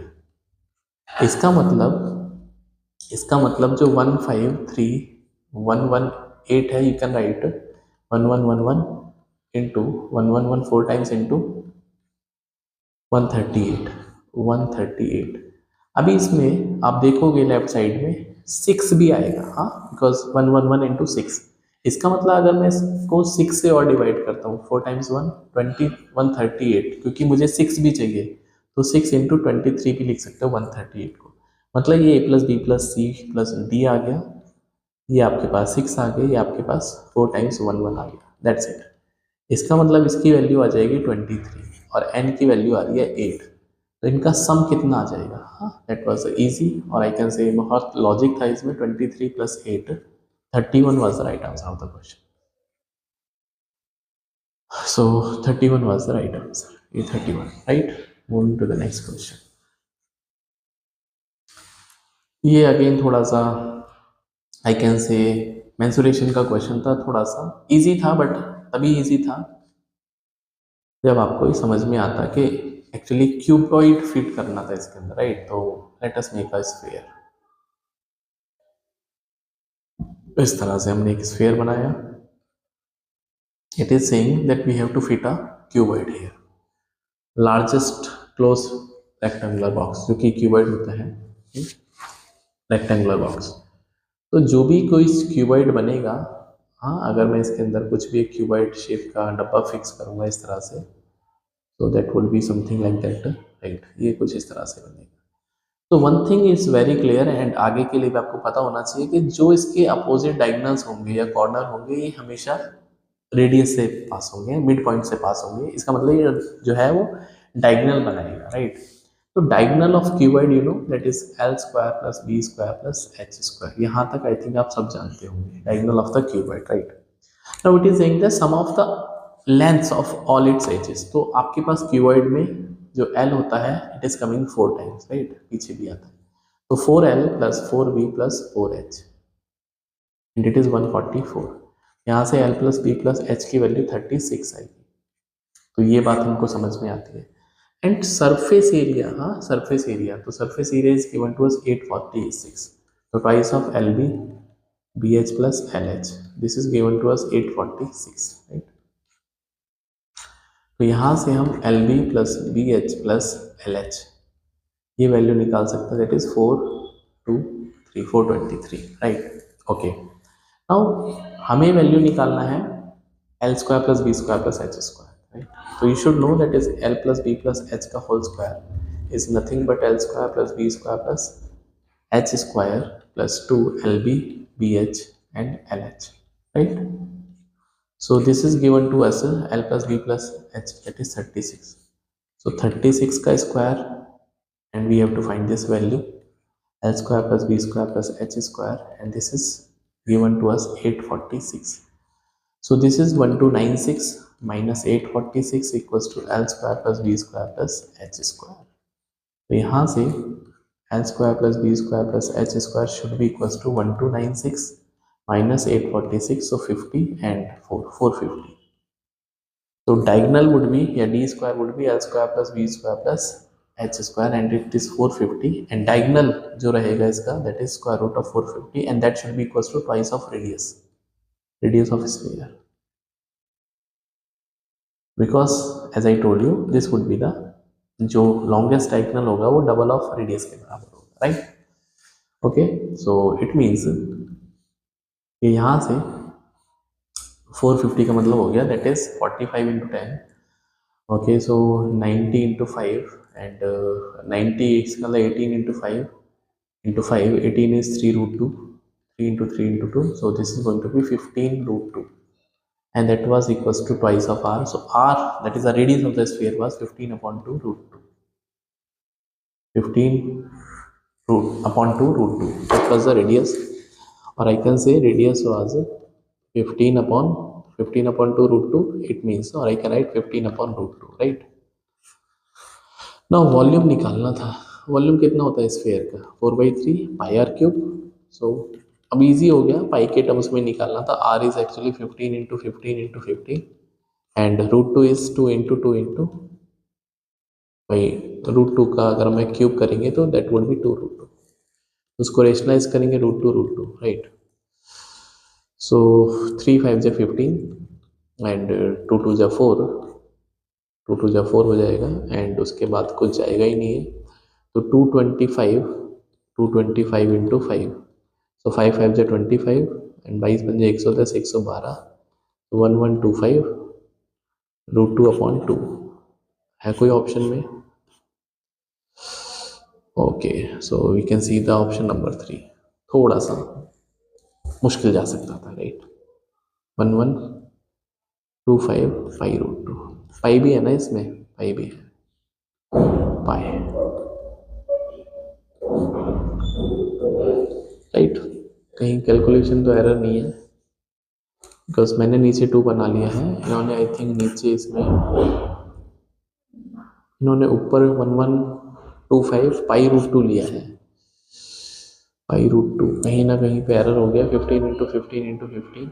इसका मतलब जो 153118 है, you can write 1111 into 1114 4 times into 138। अभी इसमें आप देखोगे लेफ्ट साइड में 6 भी आएगा, हाँ, बिकॉज 111 इंटू 6। इसका मतलब अगर मैं इसको 6 से और डिवाइड करता हूँ, 4 टाइम्स 1 20 138, क्योंकि मुझे 6 भी चाहिए, तो 6 इंटू 23 भी लिख सकते हो 138 को। मतलब ये a plus B plus C plus D आ गया, ये आपके पास 6 आ गया, ये आपके पास 4 टाइम्स 1 1 आ गया, दैट्स इट। इसका मतलब इसकी वैल्यू आ जाएगी 23 और n की वैल्यू आ रही है 8, तो इनका सम कितना आ जाएगा, हाँ, दैट वाज इजी। और आई कैन से बहुत लॉजिक था इसमें, 23 + 8 31 was the right answer of the question. So 31 was the right answer, ये 31, right. Moving to the next question. ये अगेन थोड़ा सा आई कैन से मेंसुरेशन का क्वेश्चन था, थोड़ा सा इजी था, बट तभी इजी था जब आपको ये समझ में आता कि एक्चुअली क्यूबॉइड फिट करना था इसके अंदर, राइट। तो let us make a sphere. इस तरह से हमने एक स्फीयर बनाया। It is saying that we have to fit a cuboid here, largest close rectangular box, जो कि क्यूबॉइड होता है, रेक्टेंगुलर बॉक्स। तो जो भी कोई क्यूबॉइड बनेगा, हाँ, अगर मैं इसके अंदर कुछ भी एक क्यूबॉइड शेप का डब्बा फिक्स करूंगा इस तरह से, तो that would be something like that, right. ये कुछ इस तरह से बनेगा। तो one thing is very clear, and आगे के लिए भी आपको पता होना चाहिए कि जो इसके अपोजिट डायगोनल्स होंगे या कॉर्नर होंगे, ये हमेशा रेडियस से पास होंगे, मिड पॉइंट से पास होंगे, इसका मतलब ये जो है वो डायगोनल बनाएगा, राइट। तो diagonal of cuboid you know that is L square plus B square plus H square, यहाँ तक आई थिंक आप सब जानते होंगे diagonal of the cuboid, right. Now it is saying the sum of the lengths of all its edges, तो आपके पास cuboid में जो एल होता है it is coming 4 times, right, पीछे भी आता है, तो 4L plus 4B plus 4H and it is 144, यहाँ से L plus B plus H की वैल्यू 36 आएगी, तो ये बात हमको समझ में आती है। एंड सरफेस एरिया, हाँ सरफेस एरिया, तो surface area is given to us 846, तो twice of L B B H plus L H, this is given to us 846, right. तो यहाँ से हम L B plus B H plus L H ये value निकाल सकते हैं, that is 423 right. Okay, now हमें वैल्यू निकालना है L square plus B square plus H square, right. तो you should know that is L plus B plus H का whole square is nothing but L square plus B square plus H square plus 2 LB BH and LH, right? So this is given to us L plus B plus H, that is 36. So 36 का square and we have to find this value L square plus B square plus H square, and this is given to us 846. So this is 1296 minus 846 equals to L square plus B square plus H square. तो यहाँ से L square plus B square plus H square should be equals to 1296 minus 846, so 50 and 450. तो diagonal would be या D square would be L square plus B square plus H square and it is 450, and diagonal जो रहेगा इसका that is square root of 450 and that should be equals to twice of radius of sphere, because as I told you this would be the जो longest diagonal होगा वो double of radius के बराबर होगा, right. Okay, so it means कि यहाँ से 450 का मतलब हो गया that is 45 into 10, okay, so 90 into 5 and 90 इसका मतलब 18 into 5 into 5, 18 is 3 root 2, 3 into 3 into 2, so this is going to be 15 root 2 and that was equals to twice of r, so r that is the radius of the sphere was 15 upon 2 root 2, 15 root upon 2 root 2, that was the radius, or I can say radius was 15 upon 2 root 2, it means, or I can write 15 upon root 2, right। ना volume निकालना था, volume कितना होता है sphere का 4/3 पाई are cube, सो अब easy हो गया, पाई के टर्म्स में निकालना था, R is actually 15 into 15 into 15 and root 2 is 2 into 2 into भाई रूट 2 का अगर मैं क्यूब करेंगे तो दैट वुड बी 2 रूट 2, उसको रेशनलाइज करेंगे रूट 2 राइट। सो 3 5 जा 15 एंड 2 2 जा 4, 2 2 जा 4 हो जाएगा एंड उसके बाद कुछ जाएगा ही नहीं है, तो 225 इंटू 5, सो 5 5 जा 25 एंड 22 बन जाए 110 112, 1125 रूट 2 अपॉन 2, है कोई ऑप्शन में? Okay, so we can see the option number 3 थोड़ा सा मुश्किल जा सकता था, राइट। 1125 पाई रूट 2, पाई भी है ना इसमें, पाई भी है, पाई, राइट। कहीं कैलकुलेशन तो एरर नहीं है, बिकॉज मैंने नीचे 2 बना लिया है, इन्होंने आई थिंक नीचे इसमें इन्होंने ऊपर 1125 पाई रूट 2 लिया है, पाई रूट 2 कहीं ना कहीं पे एरर हो गया, 15 into 15 into 15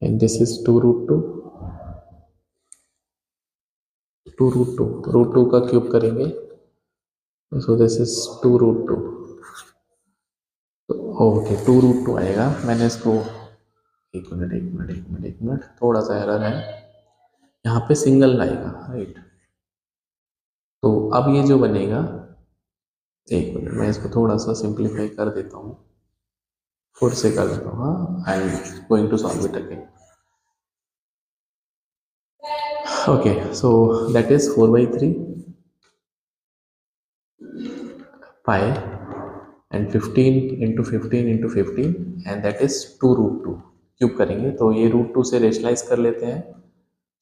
and this is 2 root 2, 2 root 2 का क्यूब करेंगे, so this is 2 root 2, okay 2 root 2 आएगा, मैंने इसको एक मिनट थोड़ा सा एरर है, यहाँ पे सिंगल आएगा, राइट। तो अब ये जो बनेगा, एक मिनट मैं इसको थोड़ा सा सिंप्लीफाई कर देता हूँ, फिर से कर देता हूँ, हाँ I am going to solve it again. Okay, so that is 4/3 pi and 15 into 15 into 15 and that is 2 root 2, cube करेंगे तो ये √2 से रेशनलाइज कर लेते हैं,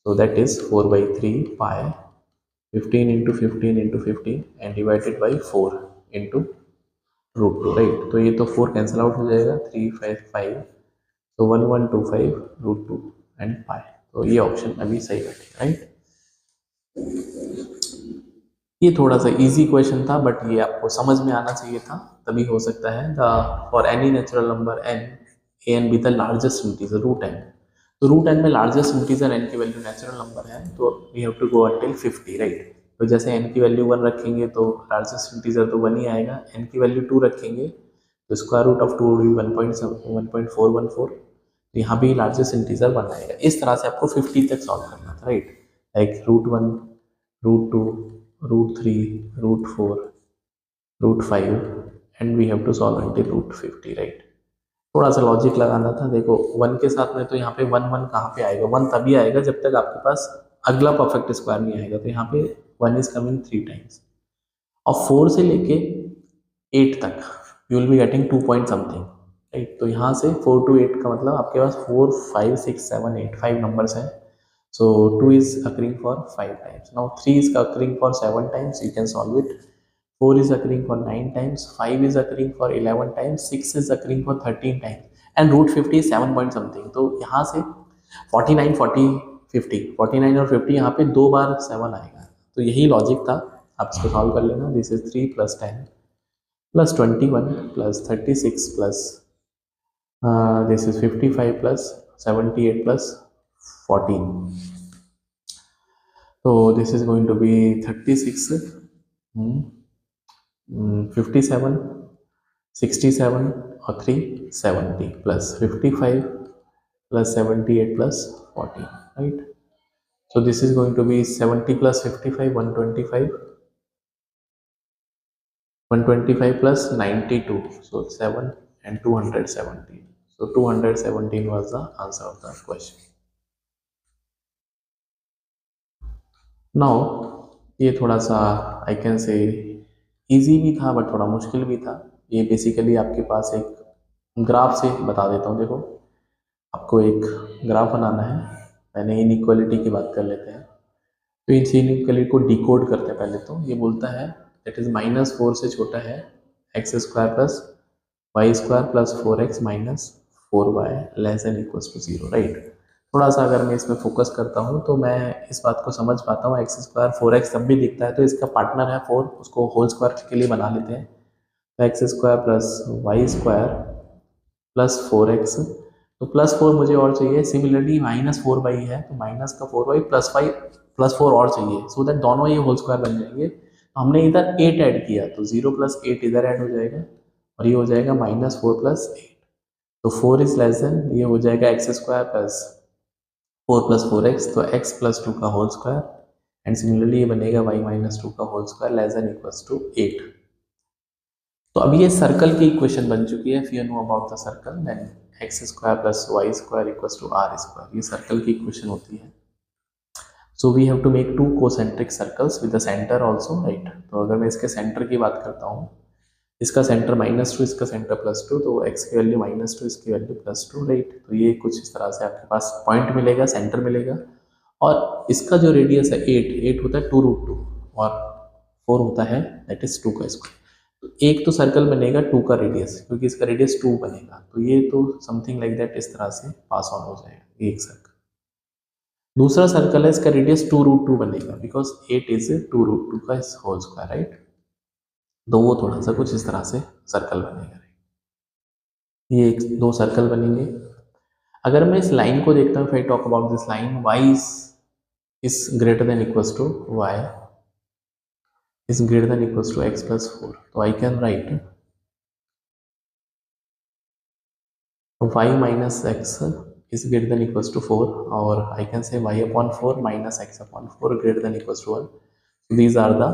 so that is 4/3 pi 15 into 15 into 15 and divided by 4 into √2, right. तो ये तो 4 कैंसिल आउट हो जाएगा, 3 5 5, तो 1125 √2 एंड पाई। तो ये ऑप्शन अभी सही बैठेगा, राइट। ये थोड़ा सा इजी क्वेश्चन था बट ये आपको समझ में आना चाहिए था, तभी हो सकता है। For any natural number n, a n be the largest integer root n, तो रूट n में लार्जेस्ट इंटीजर n की वैल्यू नेचुरल नंबर है, तो we have to go until 50, right. तो जैसे n की वैल्यू 1 रखेंगे तो लार्जेस्ट इंटीजर तो 1 ही आएगा, n की वैल्यू 2 रखेंगे तो स्क्वायर रूट ऑफ 2 भी 1.414, तो यहाँ भी लार्जेस्ट इंटीजर 1 आएगा। इस तरह से आपको 50 तक सॉल्व करना था, right. Like √1, √2, √3, √4, √5 and we have to solve until √50, right. थोड़ा सा लॉजिक लगाना था। देखो 1 के साथ में तो यहाँ पे 1 1 कहाँ पे आएगा, 1 तभी आएगा जब तक आपके पास अगला परफेक्ट स्क्वायर नहीं आएगा, तो यहाँ पे 1 इज कमिंग 3 टाइम्स, और 4 से लेके 8 तक you will be getting 2 point something, right. तो यहाँ से 4 to 8 का मतलब आपके पास 4 5 6 7 8 5 नंबर्स हैं, so 2 is occurring for 5 times, now 3 is occurring for 7 times, you can solve it, 4 is occurring for 9 times, 5 is occurring for 11 times, 6 is occurring for 13 times and √50 is 7 point something, तो यहाँ से 49 40 50 49 और 50 यहाँ पे 2 बार 7 आएगा, तो यही लॉजिक था। आप इसको सॉल्व कर लेना। This is 3 + 10 + 21 + 36 plus this is 55 plus 78 plus 14, so this is going to be 36, 57, 67 और 3 70 plus 55 plus 78 plus 14, right। So this is going to be 70 plus 55 125, 125 plus 92, so 7 and 217, so 217 was the answer of the question। Now ये थोड़ा सा I can से easy भी था but थोड़ा मुश्किल भी था। ये बेसिकली आपके पास एक ग्राफ से बता देता हूँ। देखो आपको एक ग्राफ बनाना है, पहले इनइक्वालिटी की बात कर लेते हैं। तो इस इनइक्वालिटी को डिकोड करते हैं। पहले तो ये बोलता है दैट इज -4 से छोटा है x² + y² + 4x - 4y <= 0, right. थोड़ा सा अगर मैं इसमें फोकस करता हूँ तो मैं इस बात को समझ पाता हूँ। x² 4x तब भी दिखता है तो इसका पार्टनर है 4, उसको होल स्क्वायर के लिए बना लेते हैं। तो x² + y² + 4x, तो +4 मुझे और चाहिए। सिमिलरली -4y है तो माइनस का 4y + 5 + 4 और चाहिए, सो दैट दोनों ये होल स्क्वायर बन जाएंगे। तो हमने इधर 8 ऐड किया तो 0 + 8 इधर ऐड हो जाएगा और ये हो जाएगा -4 + 8, तो 4 इज लेस देन, ये हो जाएगा x² + 4 + 4x, तो x + 2 का होल स्क्वायर, एंड सिमिलरली ये बनेगा y - 2 का होल स्क्वायर <= 8। तो अब ये सर्कल की इक्वेशन बन चुकी है। If you know about the circle then x² + y² = r², ये सर्कल की इक्वेशन होती है। So we have to make 2 concentric circles with the center also, right. तो अगर मैं इसके सेंटर की बात करता हूँ, इसका सेंटर -2, इसका सेंटर +2, तो x की वैल्यू -2, इसकी वैल्यू +2, राइट। तो ये कुछ इस तरह से आपके पास पॉइंट मिलेगा, सेंटर मिलेगा। और इसका जो रेडियस है 8 होता है 2√2 और 4 होता है दैट इज 2 का स्क्वायर। तो एक तो सर्कल बनेगा 2 का रेडियस, क्योंकि इसका रेडियस 2 बनेगा, तो ये तो समथिंग लाइक दैट इस तरह से पास ऑन हो जाएगा एक सर्कल। दूसरा सर्कल है, इसका रेडियस 2√2 बनेगा बिकॉज 8 इज 2√2 का होल स्क्वायर, राइट। तो वो थोड़ा सा कुछ इस तरह से सर्कल बनेगा। ये एक 2 सर्कल बनेंगे। अगर मैं इस लाइन को देखता हूँ, if I talk about this line, y is greater than equals to y is greater than equals to x plus 4, तो I can write y minus x is greater than equals to 4, or I can say y upon 4 minus x upon 4 greater than equals to 1. So these are the,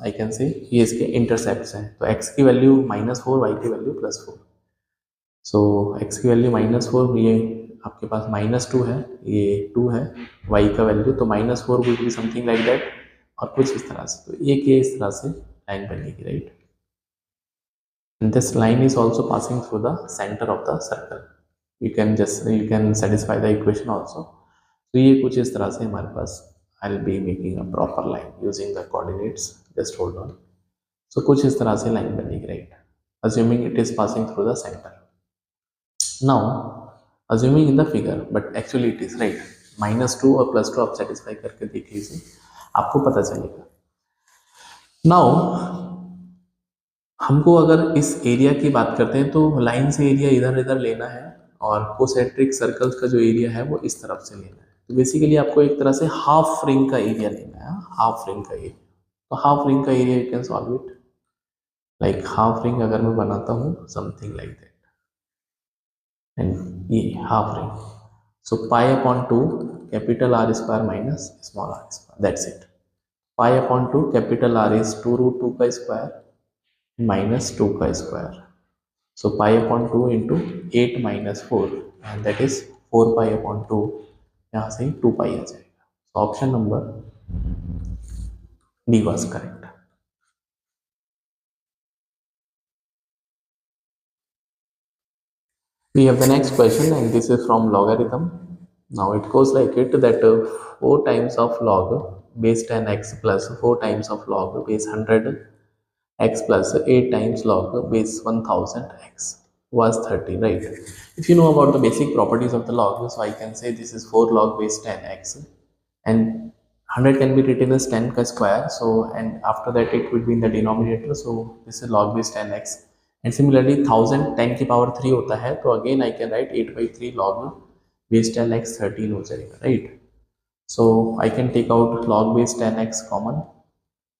I can say, ये इसके intercepts हैं। तो x की value -4, y की value +4। सो x की value -4, ये आपके पास -2 है, ये 2 है, y का वैल्यू तो -4 will be something like that, और कुछ इस तरह से। तो एक ये इस तरह से लाइन बनेगी, right. And this line is also passing through the centre of the circle. you can satisfy the equation also. तो ये कुछ इस तरह से हमारे पास I will be making a proper line using the coordinates, just hold on. So कुछ इस तरह से लाइन बनेगी, right, assuming it is passing through the center. Now assuming in the figure, but actually it is right, -2 और +2 आप satisfy करके देख लीजिए, आपको पता चलेगा. नाउ हमको अगर इस एरिया की बात करते हैं तो लाइन से एरिया इधर इधर लेना है और कोसेंट्रिक सर्कल्स का जो एरिया है वो इस तरफ से लेना है. तो बेसिकली आपको एक तरह से हाफ रिंग का एरिया लेना है, हाफ रिंग का एरिया. तो हाफ रिंग का area you can solve it like half ring अगर मैं बनाता हूँ समथिंग लाइक दैट, एंड ये half ring. So pi upon 2 capital R square minus small R square, that's it. Pi upon 2 capital R is 2√2 का square minus 2 का square. So pi upon 2 into 8 minus 4 and that is 4 pi upon 2. यहाँ से 2 pi आ जाएगा. So option number D was correct. We have the next question and this is from logarithm. Now it goes like it that 4 times of log base 10x plus 4 times of log base 100 x plus 8 times log base 1000 x was 30, right? If you know about the basic properties of the log, so I can say this is 4 log base 10x and 100 can be written as 10 ka square, so and after that it would be in the denominator, so this is log base 10x. And similarly 1000 10 की power 3 होता है, तो again I can write 8/3 log base 10x 13 हो जाएगा, right? So I can take out log base 10x common.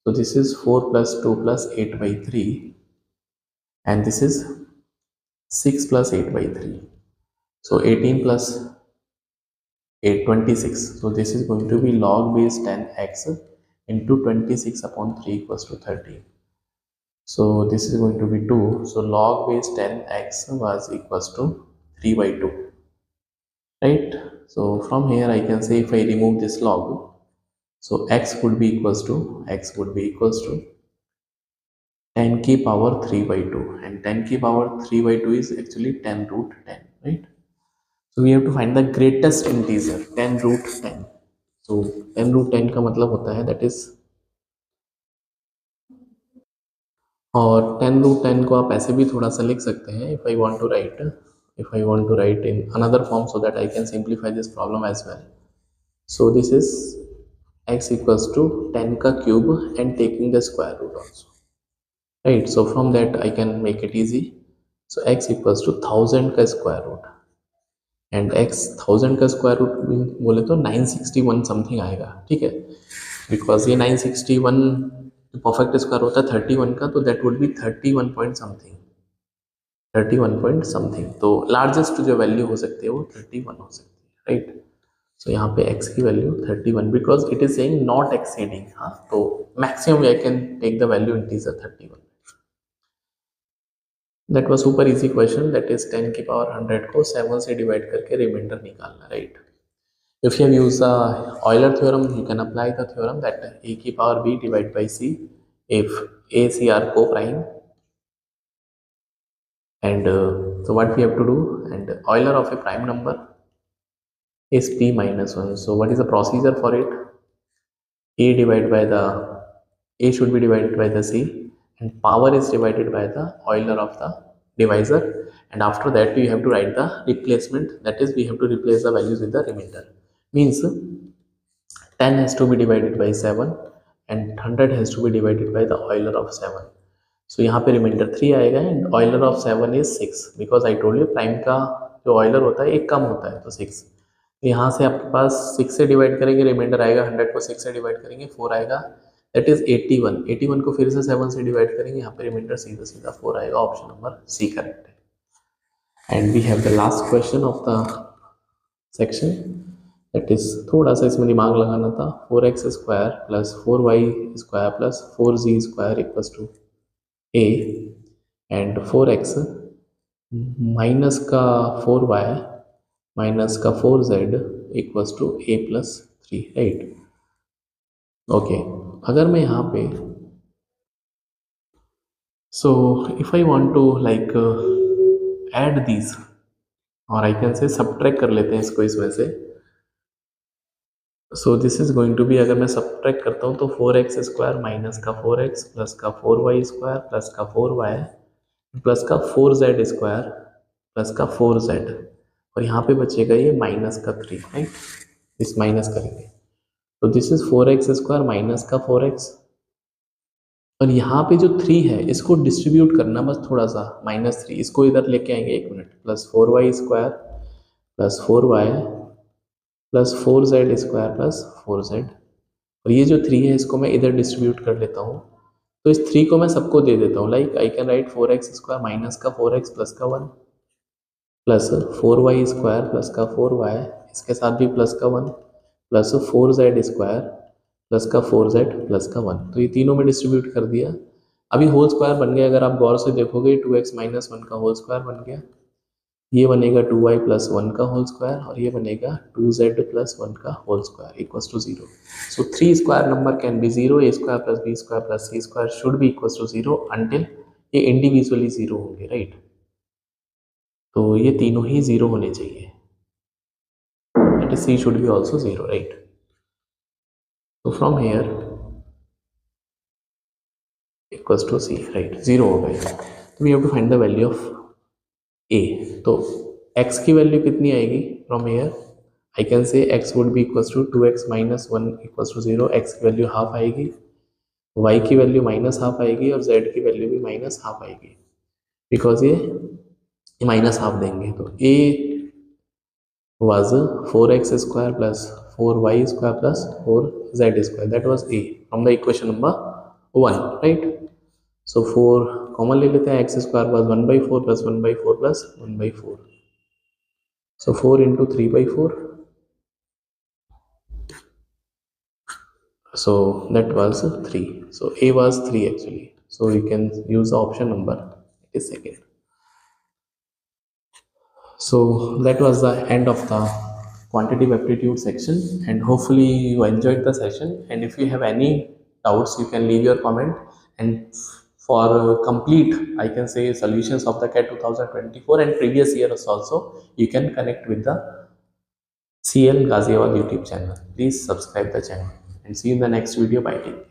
So this is 4 plus 2 plus 8/3 and this is 6 plus 8/3. So 18 plus 8 26. So this is going to be log base 10x into 26 upon 3 equals to 30. So this is going to be 2. So log base 10x was equals to 3/2, right? So from here I can say if I remove this log, so x would be equals to 10 की power 3/2 and 10 की power 3/2 is actually 10√10, right? So we have to find the greatest integer 10√10. So 10√10 का मतलब होता है that is, और 10√10 को आप ऐसे भी थोड़ा सा लिख सकते हैं if I want to write in another form so that I can simplify this problem as well. So this is x equals to 10 का cube and taking the square root also, right? So from that I can make it easy. So x equals to 1000 का square root and x 1000 का square root बोले तो 961 something आएगा, ठीक है, because ये 961 perfect square होता है 31 का, तो that would B 31 point something, 31 point something. तो लार्जेस्ट जो वैल्यू हो सकती है वो 31 हो सकती है, राइट? सो यहाँ पे x की value 31 because it is saying not exceeding. हाँ, तो maximum I can take the value integer 31. That was super easy question, that is 10 की पावर 100 को 7 से डिवाइड करके रिमाइंडर निकालना, right? If you have used the Euler theorem, you can apply the theorem that a की power b divided by c if a c are co-prime. And so what we have to do, and Euler of a prime number is p minus 1. So what is the procedure for it? A divided by the a should be divided by the c and power is divided by the Euler of the divisor, and after that we have to write the replacement, that is we have to replace the values with the remainder. Means 10 has to be divided by 7 and 100 has to be divided by the Euler of 7. So यहाँ पे reminder 3 आएगा and Euler of 7 is 6 because I told you prime का जो Euler होता है एक कम होता है, तो 6. यहाँ से आपके पास 6 से डिवाइड करेंगे रिमाइंडर आएगा, 100 को 6 से डिवाइड करेंगे 4 आएगा, दैट इज 81. 81 को फिर से 7 से डिवाइड करेंगे, यहाँ पे रिमाइंडर सीधा सीधा 4 आएगा. ऑप्शन नंबर सी करेक्ट है. And we have the last question of the section, that is थोड़ा सा इसमें दिमाग लगाना था. 4x square plus 4y square plus 4z square equals to a and 4x minus का 4y माइनस का 4z equals to a plus 3, right? Okay, अगर मैं यहाँ पे so if I want to like add these, और I can से subtract कर लेते हैं इसको इसमें से। So this is going to be, अगर मैं सब्ट्रैक्ट करता हूँ तो 4x² माइनस का 4x प्लस का 4y² प्लस का 4y प्लस का 4z² प्लस का 4z, और यहाँ पे बचेगा ये माइनस का 3, राइट। इस माइनस करेंगे तो दिस इज 4x² माइनस का 4x, और यहाँ पे जो 3 है इसको डिस्ट्रीब्यूट करना बस थोड़ा सा, -3 इसको इधर लेके आएंगे, एक minute, plus 4y² plus 4y plus 4z² plus 4z, और ये जो 3 है इसको मैं इधर डिस्ट्रीब्यूट कर लेता हूँ। तो इस 3 को मैं सबको दे देता हूँ, like I can write 4x² minus का 4x प्लस का 1 प्लस 4y² प्लस का 4y, इसके साथ भी प्लस का 1 प्लस 4z² प्लस का 4z प्लस का 1, तो ये तीनों में डिस्ट्रीब्यूट कर दिया। अभी होल स्क्वायर बन गया, अगर आप गौर से देखोगे 2x माइनस 1 का होल स्क्वायर बन गया, ये बनेगा 2y प्लस 1 का होल स्क्वायर, और ये बनेगा 2z प्लस 1 का whole square equals to 0। So 3 square number can be 0, a square plus b square plus c square should be equals to 0 until ये इंडिविजुअली 0 होंगे, राइट। तो ये तीनों ही 0 होने चाहिए, that is c should be also 0, right. तो from here equals to c, right, 0 हो गए। तो we have to find the value of a। तो x की वैल्यू कितनी आएगी from here, I can say x would be equals to 2x minus 1 equals to 0, x की value half आएगी, y की वैल्यू माइनस हाफ आएगी, और z की वैल्यू भी माइनस हाफ आएगी, बिकॉज ये माइनस हाफ देंगे। तो a was 4x² plus 4y² plus 4z², that was a from the equation number 1, right। so 4 common ले लेते हैं, x² was 1/4 plus 1/4 plus 1/4, so 4 into 3/4, so that was 3, so a was 3 actually, so you can use the option number, it is second. So that was the end of the quantitative aptitude section, and hopefully you enjoyed the session, and if you have any doubts you can leave your comment, and for complete, I can say, solutions of the CAT 2024 and previous years also, you can connect with the CL Ghaziabad YouTube channel. Please subscribe the channel and see you in the next video. Bye.